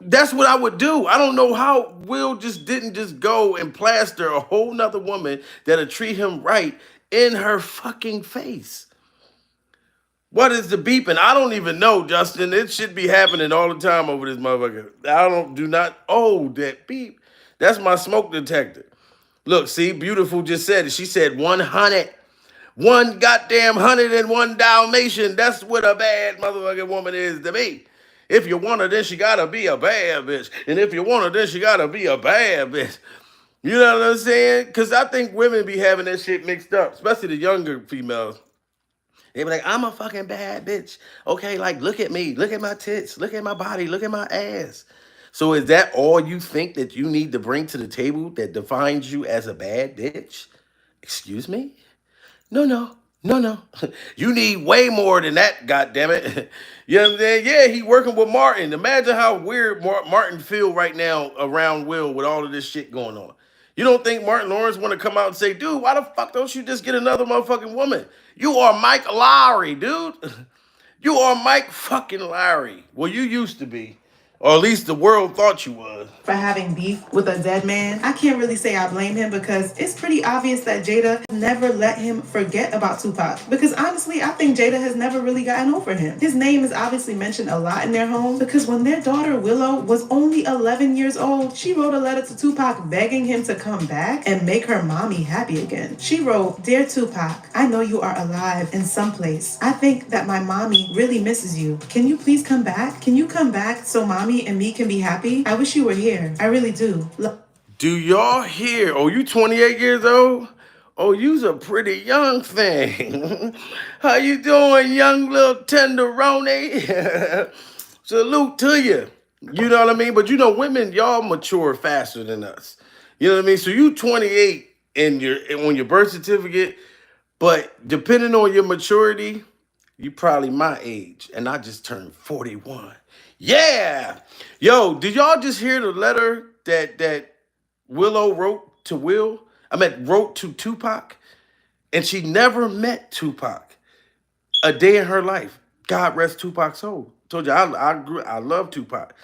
that's what I would do. I don't know how Will didn't just go and plaster a whole nother woman that'll treat him right in her fucking face. What is the beeping? I don't even know, Justin. It should be happening all the time over this motherfucker. That beep. That's my smoke detector. Look, see, Beautiful just said it. She said 100. One goddamn 101 Dalmatian. That's what a bad motherfucking woman is to me. If you want her, then she gotta be a bad bitch. And if you want her, then she gotta be a bad bitch. You know what I'm saying? Because I think women be having that shit mixed up, especially the younger females. They be like, I'm a fucking bad bitch. Okay, like, look at me. Look at my tits. Look at my body. Look at my ass. So is that all you think that you need to bring to the table that defines you as a bad bitch? Excuse me? No. You need way more than that, goddammit. You know what I'm saying? Yeah, he working with Martin. Imagine how weird Martin feel right now around Will with all of this shit going on. You don't think Martin Lawrence want to come out and say, dude, why the fuck don't you just get another motherfucking woman? You are Mike Lowry, dude. You are Mike fucking Lowry. Well, you used to be. Or at least the world thought you was. For having beef with a dead man, I can't really say I blame him because it's pretty obvious that Jada never let him forget about Tupac. Because honestly, I think Jada has never really gotten over him. His name is obviously mentioned a lot in their home because when their daughter Willow was only 11 years old, she wrote a letter to Tupac begging him to come back and make her mommy happy again. She wrote, "Dear Tupac, I know you are alive in some place. I think that my mommy really misses you. Can you please come back? Can you come back so mommy and me can be happy? I wish you were here. I really do." Do y'all hear? Oh, you 28 years old? Oh, you's a pretty young thing. How you doing, young little tenderoni? Salute to you. You know what I mean? But you know, women, y'all mature faster than us. You know what I mean? So you 28 on your birth certificate, but depending on your maturity, you probably my age, and I just turned 41. Yeah. Yo, did y'all just hear the letter that Willow wrote to wrote to Tupac? And she never met Tupac a day in her life. God rest Tupac's soul. Told you, I love Tupac.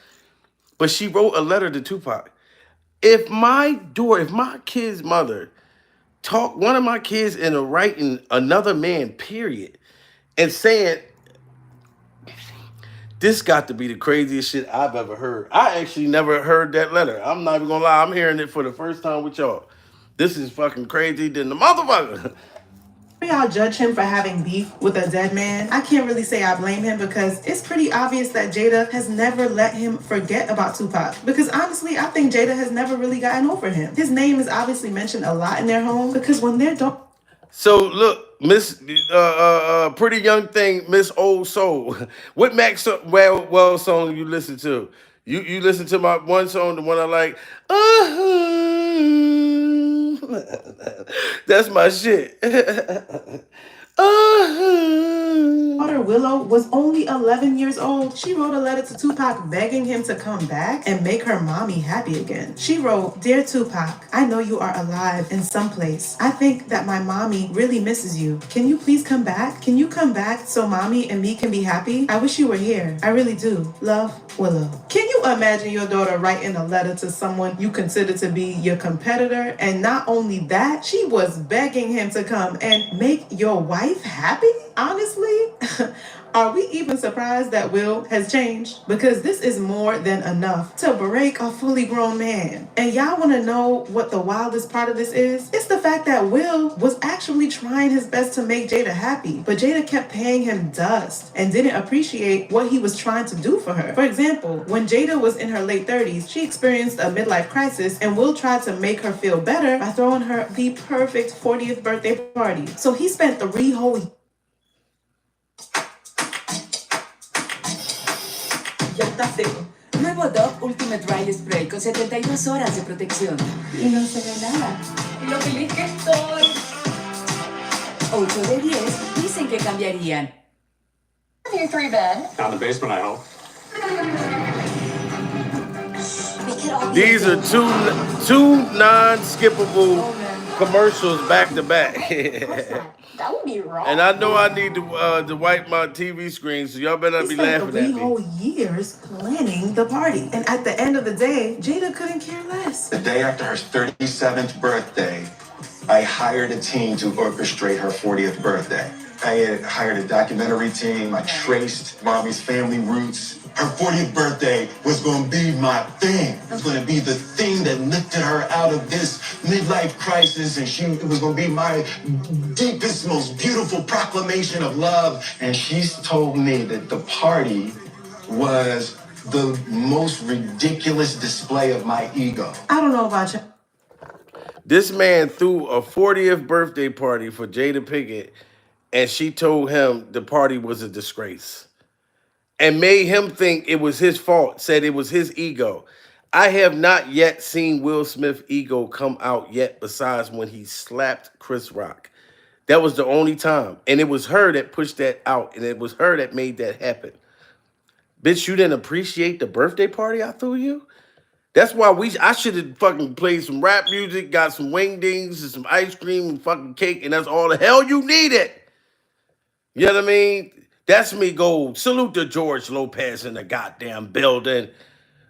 But she wrote a letter to Tupac. If my kid's mother talked one of my kids into writing another man, period, and saying, This got to be the craziest shit I've ever heard. I actually never heard that letter. I'm not even gonna lie. I'm hearing it for the first time with y'all. This is fucking crazy than the motherfucker. Y'all judge him for having beef with a dead man. I can't really say I blame him because it's pretty obvious that Jada has never let him forget about Tupac. Because honestly, I think Jada has never really gotten over him. His name is obviously mentioned a lot in their home because when they're done. So look, Miss Pretty Young Thing, Miss Old Soul. What Max well song you listen to? You listen to my one song, the one I like. That's my shit. Daughter Willow was only 11 years old. She wrote a letter to Tupac begging him to come back and make her mommy happy again. She wrote, "Dear Tupac, I know you are alive in some place. I think that my mommy really misses you. Can you please come back? Can you come back so mommy and me can be happy? I wish you were here. I really do. Love, Willow." Can you imagine your daughter writing a letter to someone you consider to be your competitor? And not only that, she was begging him to come and make your wife happy? Honestly, are we even surprised that Will has changed? Because this is more than enough to break a fully grown man. And y'all want to know what the wildest part of this is? It's the fact that Will was actually trying his best to make Jada happy, but Jada kept paying him dust and didn't appreciate what he was trying to do for her. For example, when Jada was in her late 30s, she experienced a midlife crisis, and Will tried to make her feel better by throwing her the perfect 40th birthday party. So he spent 3 whole. Ya está seco. Nuevo Dove Ultimate Dry Spray con 72 horas de protección. Y no se ve nada. Y lo feliz que estoy. 8 de 10 dicen que cambiarían. Your 3-bed. Down the basement, I hope. These are two non-skippable commercials back to back. That would be wrong. And I know I need to wipe my TV screen, so y'all better not be laughing at 3 me. whole years planning the party. And at the end of the day, Jada couldn't care less. The day after her 37th birthday, I hired a team to orchestrate her 40th birthday. I had hired a documentary team. I traced mommy's family roots. Her 40th birthday was going to be my thing. It was going to be the thing that lifted her out of this midlife crisis, and it was going to be my deepest, most beautiful proclamation of love. And she's told me that the party was the most ridiculous display of my ego. I don't know about you. This man threw a 40th birthday party for Jada Pinkett, and she told him the party was a disgrace and made him think it was his fault, said it was his ego. I have not yet seen Will Smith's ego come out yet, besides when he slapped Chris Rock. That was the only time. And it was her that pushed that out, and it was her that made that happen. Bitch, you didn't appreciate the birthday party I threw you? That's why I should have fucking played some rap music, got some wingdings and some ice cream and fucking cake, and that's all the hell you needed. You know what I mean? That's me gold. Salute to George Lopez in the goddamn building.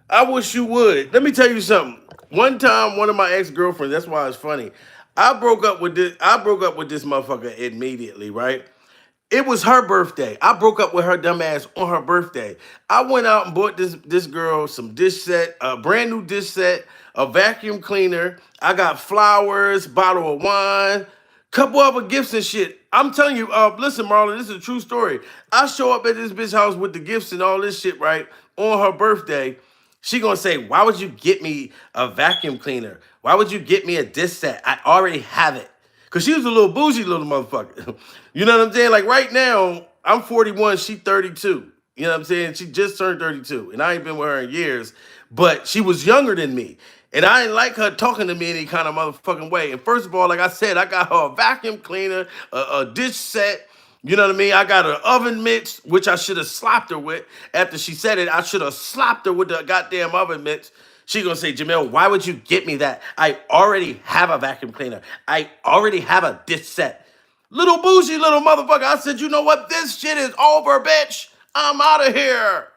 I wish you would. Let me tell you something. One time, one of my ex-girlfriends, that's why it's funny. I broke up with this motherfucker immediately, right? It was her birthday. I broke up with her dumb ass on her birthday. I went out and bought this girl some dish set, a brand new dish set, a vacuum cleaner. I got flowers, bottle of wine, couple other gifts and shit. I'm telling you, listen, Marlon, this is a true story. I show up at this bitch house with the gifts and all this shit, right, on her birthday. She gonna say, why would you get me a vacuum cleaner? Why would you get me a dish set? I already have it. Because she was a little bougie little motherfucker. You know what I'm saying? Like right now, I'm 41, she 32. You know what I'm saying? She just turned 32. And I ain't been with her in years. But she was younger than me. And I didn't like her talking to me any kind of motherfucking way. And first of all, like I said, I got her a vacuum cleaner, a dish set. You know what I mean? I got an oven mitts, which I should have slapped her with. After she said it, I should have slapped her with the goddamn oven mitts. She gonna say, Jamel, why would you get me that? I already have a vacuum cleaner. I already have a dish set. Little bougie little motherfucker. I said, you know what? This shit is over, bitch. I'm out of here.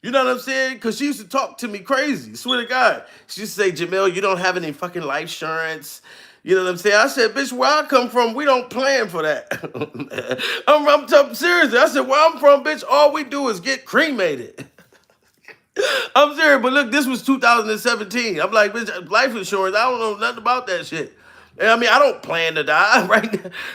You know what I'm saying? Because she used to talk to me crazy. Swear to God. She used to say, Jamel, you don't have any fucking life insurance. You know what I'm saying? I said, bitch, where I come from, we don't plan for that. I'm talking seriously. I said, where I'm from, bitch, all we do is get cremated. I'm serious, but look, this was 2017. I'm like, bitch, life insurance, I don't know nothing about that shit. And I mean, I don't plan to die, right?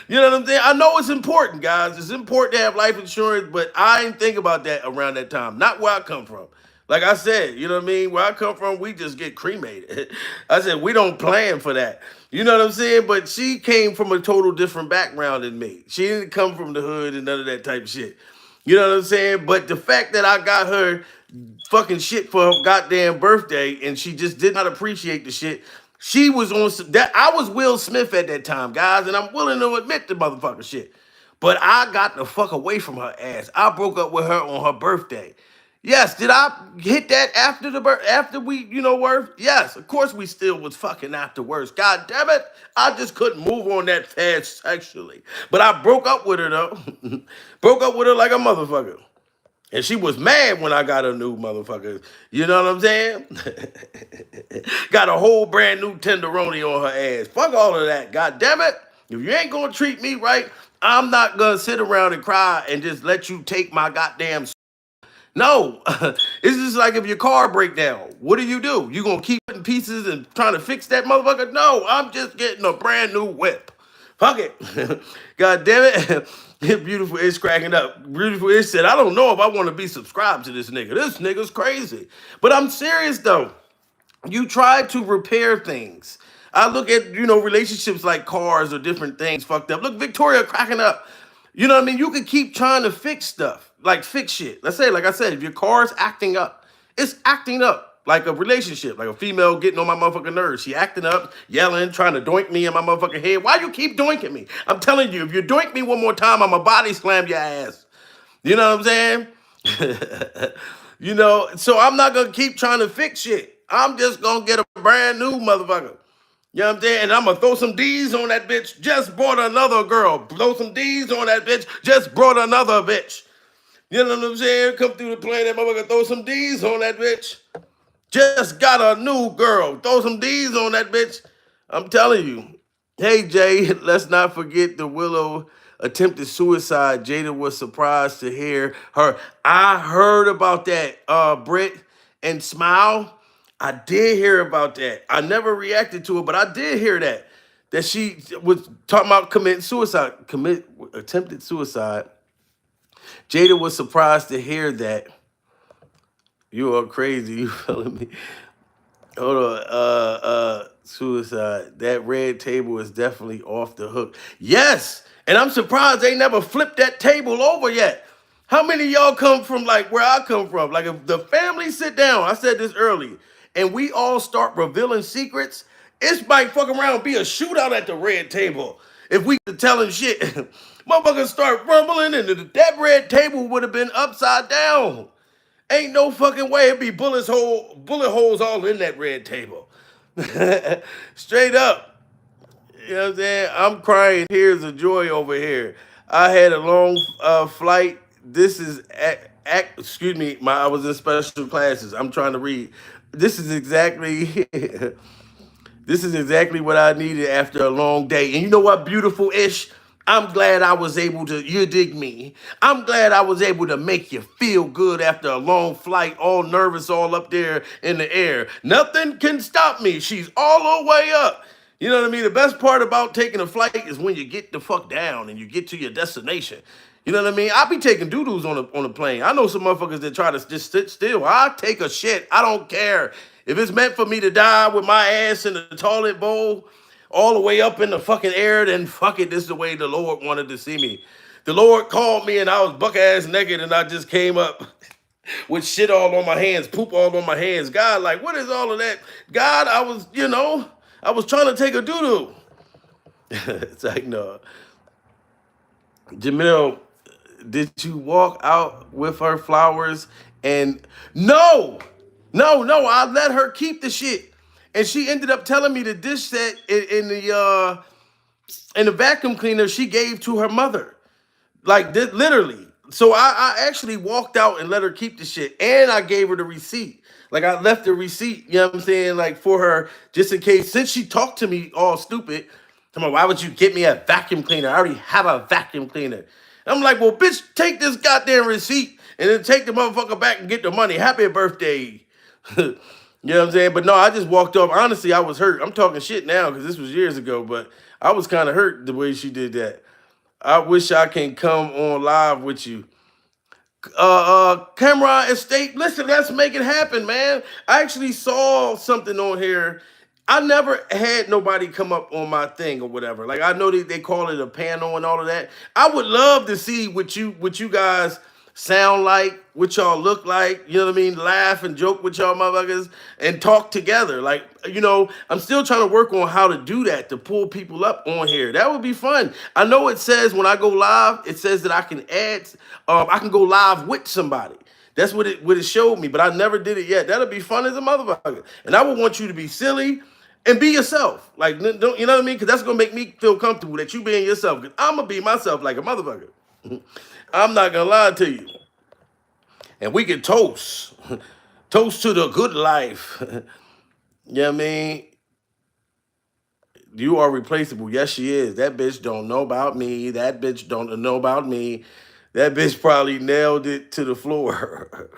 You know what I'm saying? I know it's important, guys. It's important to have life insurance, but I didn't think about that around that time. Not where I come from. Like I said, you know what I mean? Where I come from, we just get cremated. I said, we don't plan for that. You know what I'm saying? But she came from a total different background than me. She didn't come from the hood and none of that type of shit. You know what I'm saying? But the fact that I got her fucking shit for her goddamn birthday and she just did not appreciate the shit. She was on that. I was Will Smith at that time, guys, and I'm willing to admit the motherfucker shit. But I got the fuck away from her ass. I broke up with her on her birthday. Yes, did I hit that after the after we, were? Yes, of course we still was fucking afterwards. God damn it. I just couldn't move on that fast sexually. But I broke up with her though. Broke up with her like a motherfucker. And she was mad when I got a new motherfucker. You know what I'm saying? Got a whole brand new tenderoni on her ass. Fuck all of that. God damn it. If you ain't gonna treat me right, I'm not gonna sit around and cry and just let you take my goddamn. No. It's just like if your car break down. What do? You gonna keep putting pieces and trying to fix that motherfucker? No, I'm just getting a brand new whip. Fuck it. God damn it. Beautiful Ish cracking up. Beautiful Ish said, I don't know if I want to be subscribed to this nigga. This nigga's crazy. But I'm serious though. You try to repair things. I look at, relationships like cars or different things fucked up. Look, Victoria cracking up. You know what I mean? You can keep trying to fix stuff, like fix shit. Let's say, like I said, if your car's acting up, it's acting up like a relationship, like a female getting on my motherfucking nerves. She acting up, yelling, trying to doink me in my motherfucking head. Why you keep doinking me? I'm telling you, if you doink me one more time, I'ma body slam your ass. You know what I'm saying? So I'm not gonna keep trying to fix shit. I'm just gonna get a brand new motherfucker. You know what I'm saying? And I'm gonna throw some D's on that bitch. Just brought another girl. Throw some D's on that bitch. Just brought another bitch. You know what I'm saying? Come through the plane, that motherfucker, throw some D's on that bitch. Just got a new girl. Throw some D's on that bitch. I'm telling you. Hey, Jay, let's not forget the Willow attempted suicide. Jada was surprised to hear her. I heard about that, Britt and Smile. I did hear about that. I never reacted to it, but I did hear that. That she was talking about committing suicide, attempted suicide. Jada was surprised to hear that. You are crazy. You feeling me? Hold on. Suicide. That red table is definitely off the hook. Yes. And I'm surprised they never flipped that table over yet. How many of y'all come from like where I come from? Like if the family sit down, I said this early, and we all start revealing secrets, it might fuck around and be a shootout at the red table. If we telling shit, motherfuckers start rumbling and that red table would have been upside down. Ain't no fucking way it'd be bullet holes all in that red table. Straight up. You know what I'm saying? I'm crying tears of joy over here. I had a long flight. This is excuse me, I was in special classes. I'm trying to read. This is exactly This is exactly what I needed after a long day. And you know what, beautiful Ish? I'm glad I was able to, you dig me. I'm glad I was able to make you feel good after a long flight, all nervous, all up there in the air. Nothing can stop me. She's all the way up. You know what I mean? The best part about taking a flight is when you get the fuck down and you get to your destination. You know what I mean? I be taking doo-doos on a plane. I know some motherfuckers that try to just sit still. I take a shit. I don't care. If it's meant for me to die with my ass in the toilet bowl all the way up in the fucking air, then fuck it. This is the way the Lord wanted to see me. The Lord called me and I was buck-ass naked and I just came up with shit all on my hands, poop all on my hands. God, like, what is all of that? God, I was trying to take a doo-doo. It's like, no. Jamil, did you walk out with her flowers? And no, I let her keep the shit. And she ended up telling me the dish set in the vacuum cleaner she gave to her mother. Like literally. So I actually walked out and let her keep the shit. And I gave her the receipt. Like I left a receipt, you know what I'm saying, like for her, just in case, since she talked to me all stupid. Come on, why would you get me a vacuum cleaner? I already have a vacuum cleaner. I'm like, well, bitch, take this goddamn receipt and then take the motherfucker back and get the money. Happy birthday. You know what I'm saying? But no, I just walked off. Honestly, I was hurt. I'm talking shit now because this was years ago, but I was kind of hurt the way she did that. I wish I can come on live with you. Cameron Estate. Listen, let's make it happen, man. I actually saw something on here. I never had nobody come up on my thing or whatever. Like I know they call it a panel and all of that. I would love to see what you guys sound like, what y'all look like, you know what I mean? Laugh and joke with y'all motherfuckers and talk together. Like, you know, I'm still trying to work on how to do that, to pull people up on here. That would be fun. I know it says when I go live, it says that I can go live with somebody. That's what it showed me, but I never did it yet. That'll be fun as a motherfucker. And I would want you to be silly and be yourself. Like, don't, you know what I mean? Because that's going to make me feel comfortable that you being yourself. Because I'm going to be myself like a motherfucker. I'm not going to lie to you. And we can toast. Toast to the good life. You know what I mean? You are replaceable. Yes, she is. That bitch don't know about me. That bitch don't know about me. That bitch probably nailed it to the floor.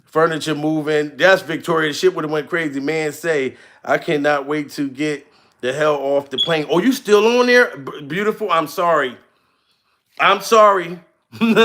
Furniture moving. That's Victoria. The shit would have went crazy. Man say, I cannot wait to get the hell off the plane. Oh, you still on there? Beautiful. I'm sorry. I'm sorry. I'm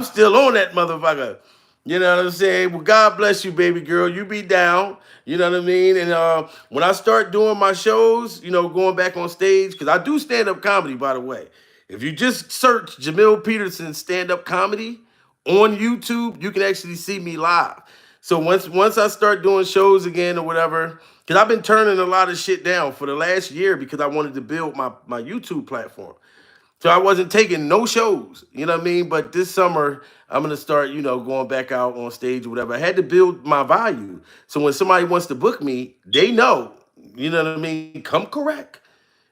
still on that motherfucker. You know what I'm saying? Well, God bless you, baby girl. You be down. You know what I mean? And when I start doing my shows, you know, going back on stage, because I do stand-up comedy, by the way. If you just search Jamil Peterson stand-up comedy on YouTube, you can actually see me live. So once I start doing shows again or whatever, because I've been turning a lot of shit down for the last year because I wanted to build my YouTube platform. So I wasn't taking no shows, you know what I mean? But this summer, I'm going to start, you know, going back out on stage or whatever. I had to build my value. So when somebody wants to book me, they know, you know what I mean? Come correct.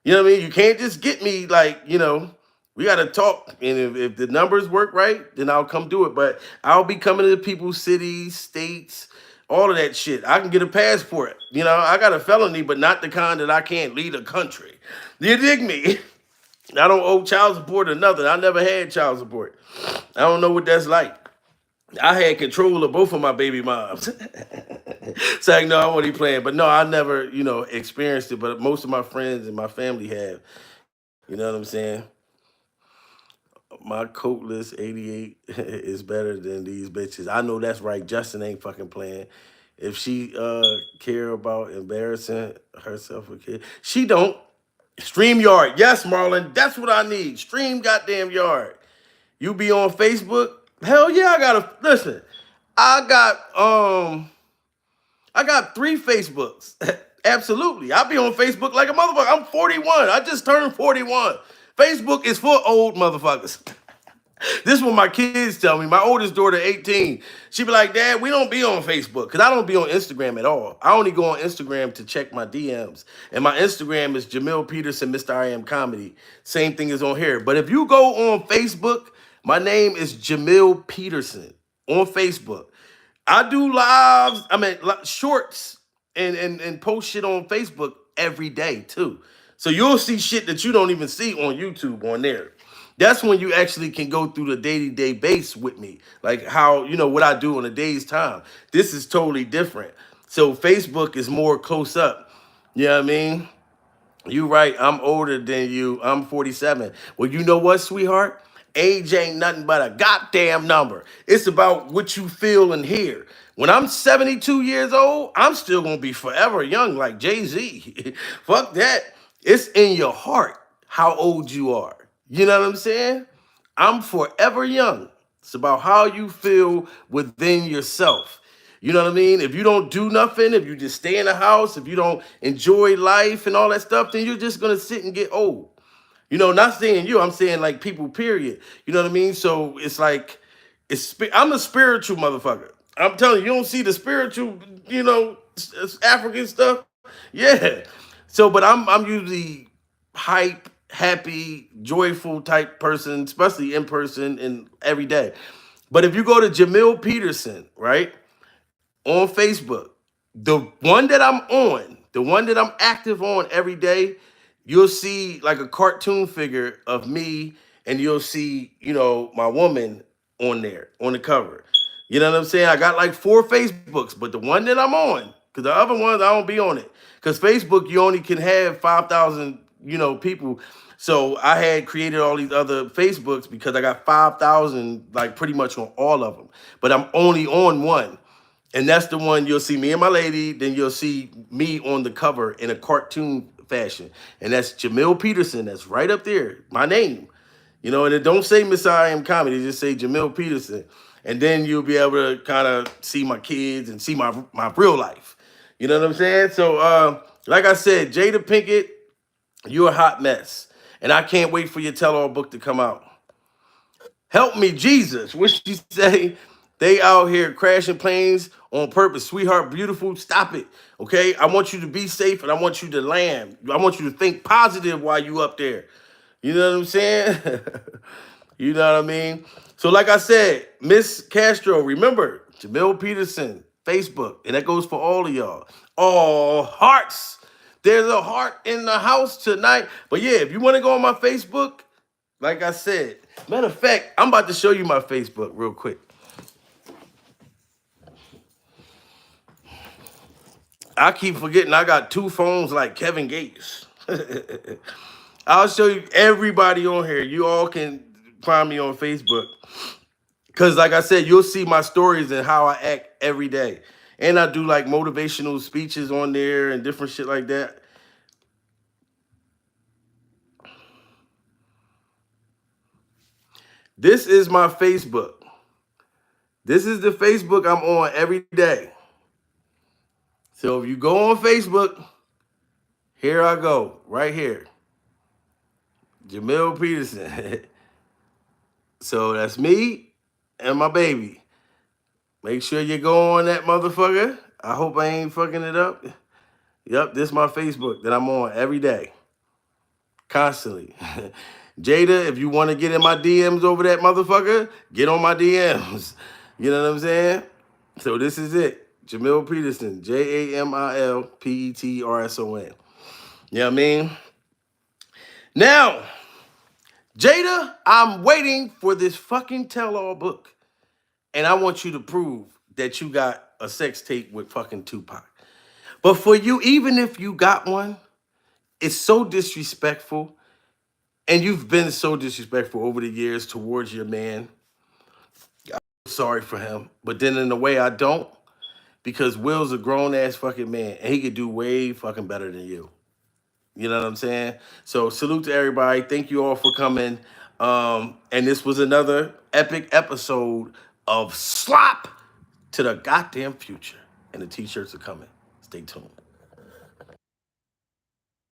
You know what I mean? You can't just get me like, you know, we got to talk. And if the numbers work right, then I'll come do it. But I'll be coming to people's cities, states, all of that shit. I can get a passport. You know, I got a felony, but not the kind that I can't leave a country. You dig me? I don't owe child support or nothing. I never had child support. I don't know what that's like. I had control of both of my baby moms. So I know I wasn't playing. But no, I never, you know, experienced it. But most of my friends and my family have. You know what I'm saying? My coatless 88 is better than these bitches. I know that's right. Justin ain't fucking playing. If she care about embarrassing herself or kid, she don't. StreamYard. Yes, Marlon. That's what I need. Stream goddamn yard. You be on Facebook? Hell yeah, I gotta listen. I got 3 Facebooks. Absolutely. I be on Facebook like a motherfucker. I'm 41. I just turned 41. Facebook is for old motherfuckers. This is what my kids tell me. My oldest daughter, 18, she be like, Dad, we don't be on Facebook. Because I don't be on Instagram at all. I only go on Instagram to check my DMs. And my Instagram is Jamil Peterson, Mr. I Am Comedy. Same thing is on here. But if you go on Facebook, my name is Jamil Peterson on Facebook. I do lives, shorts and post shit on Facebook every day too. So you'll see shit that you don't even see on YouTube on there. That's when you actually can go through the day-to-day base with me. Like how, you know, what I do on a day's time. This is totally different. So Facebook is more close up. You know what I mean? You right, I'm older than you. I'm 47. Well, you know what, sweetheart? Age ain't nothing but a goddamn number. It's about what you feel and hear. When I'm 72 years old, I'm still gonna be forever young like Jay-Z. Fuck that. It's in your heart how old you are. You know what I'm saying? I'm forever young. It's about how you feel within yourself. You know what I mean? If you don't do nothing, if you just stay in the house, if you don't enjoy life and all that stuff, then you're just gonna sit and get old. You know, not saying you, I'm saying like people, period. You know what I mean? So it's like, I'm a spiritual motherfucker. I'm telling you, you don't see the spiritual, you know, African stuff. Yeah. So, but I'm usually hype, happy, joyful type person, especially in person and every day. But if you go to Jamil Peterson, right? on Facebook, the one that I'm on, the one that I'm active on every day, you'll see like a cartoon figure of me, and you'll see, you know, my woman on there on the cover. You know what I'm saying? I got like 4 Facebooks, but the one that I'm on, because the other ones I don't be on it. Because Facebook, you only can have 5,000, you know, people. So I had created all these other Facebooks because I got 5,000, like pretty much on all of them. But I'm only on one. And that's the one you'll see me and my lady, then you'll see me on the cover in a cartoon fashion. And that's Jamil Peterson. That's right up there, my name. You know, and it don't say Miss I Am Comedy, just say Jamil Peterson. And then you'll be able to kind of see my kids and see my real life. You know what I'm saying? So, like I said, Jada Pinkett, you're a hot mess. And I can't wait for your tell-all book to come out. Help me, Jesus. What she say? They out here crashing planes on purpose. Sweetheart, beautiful, stop it. Okay? I want you to be safe and I want you to land. I want you to think positive while you up there. You know what I'm saying? You know what I mean? So like I said, Miss Castro, remember, Jamil Peterson, Facebook, and that goes for all of y'all. All hearts. There's a heart in the house tonight. But yeah, if you want to go on my Facebook, like I said, matter of fact, I'm about to show you my Facebook real quick. I keep forgetting I got 2 phones like Kevin Gates. I'll show you everybody on here. You all can find me on Facebook. Because like I said, you'll see my stories and how I act every day. And I do like motivational speeches on there and different shit like that. This is my Facebook. This is the Facebook I'm on every day. So if you go on Facebook, here I go, right here. Jamil Peterson. So that's me and my baby. Make sure you go on that motherfucker. I hope I ain't fucking it up. Yep, this is my Facebook that I'm on every day. Constantly. Jada, if you want to get in my DMs over that motherfucker, get on my DMs. You know what I'm saying? So this is it. Jamil Peterson. JamilPeterson. You know what I mean? Now, Jada, I'm waiting for this fucking tell-all book. And I want you to prove that you got a sex tape with fucking Tupac. But for you, even if you got one, it's so disrespectful. And you've been so disrespectful over the years towards your man. I'm sorry for him. But then in a way, I don't. Because Will's a grown-ass fucking man. And he could do way fucking better than you. You know what I'm saying? So salute to everybody. Thank you all for coming. And this was another epic episode of Slop to the goddamn future. And the t-shirts are coming. Stay tuned.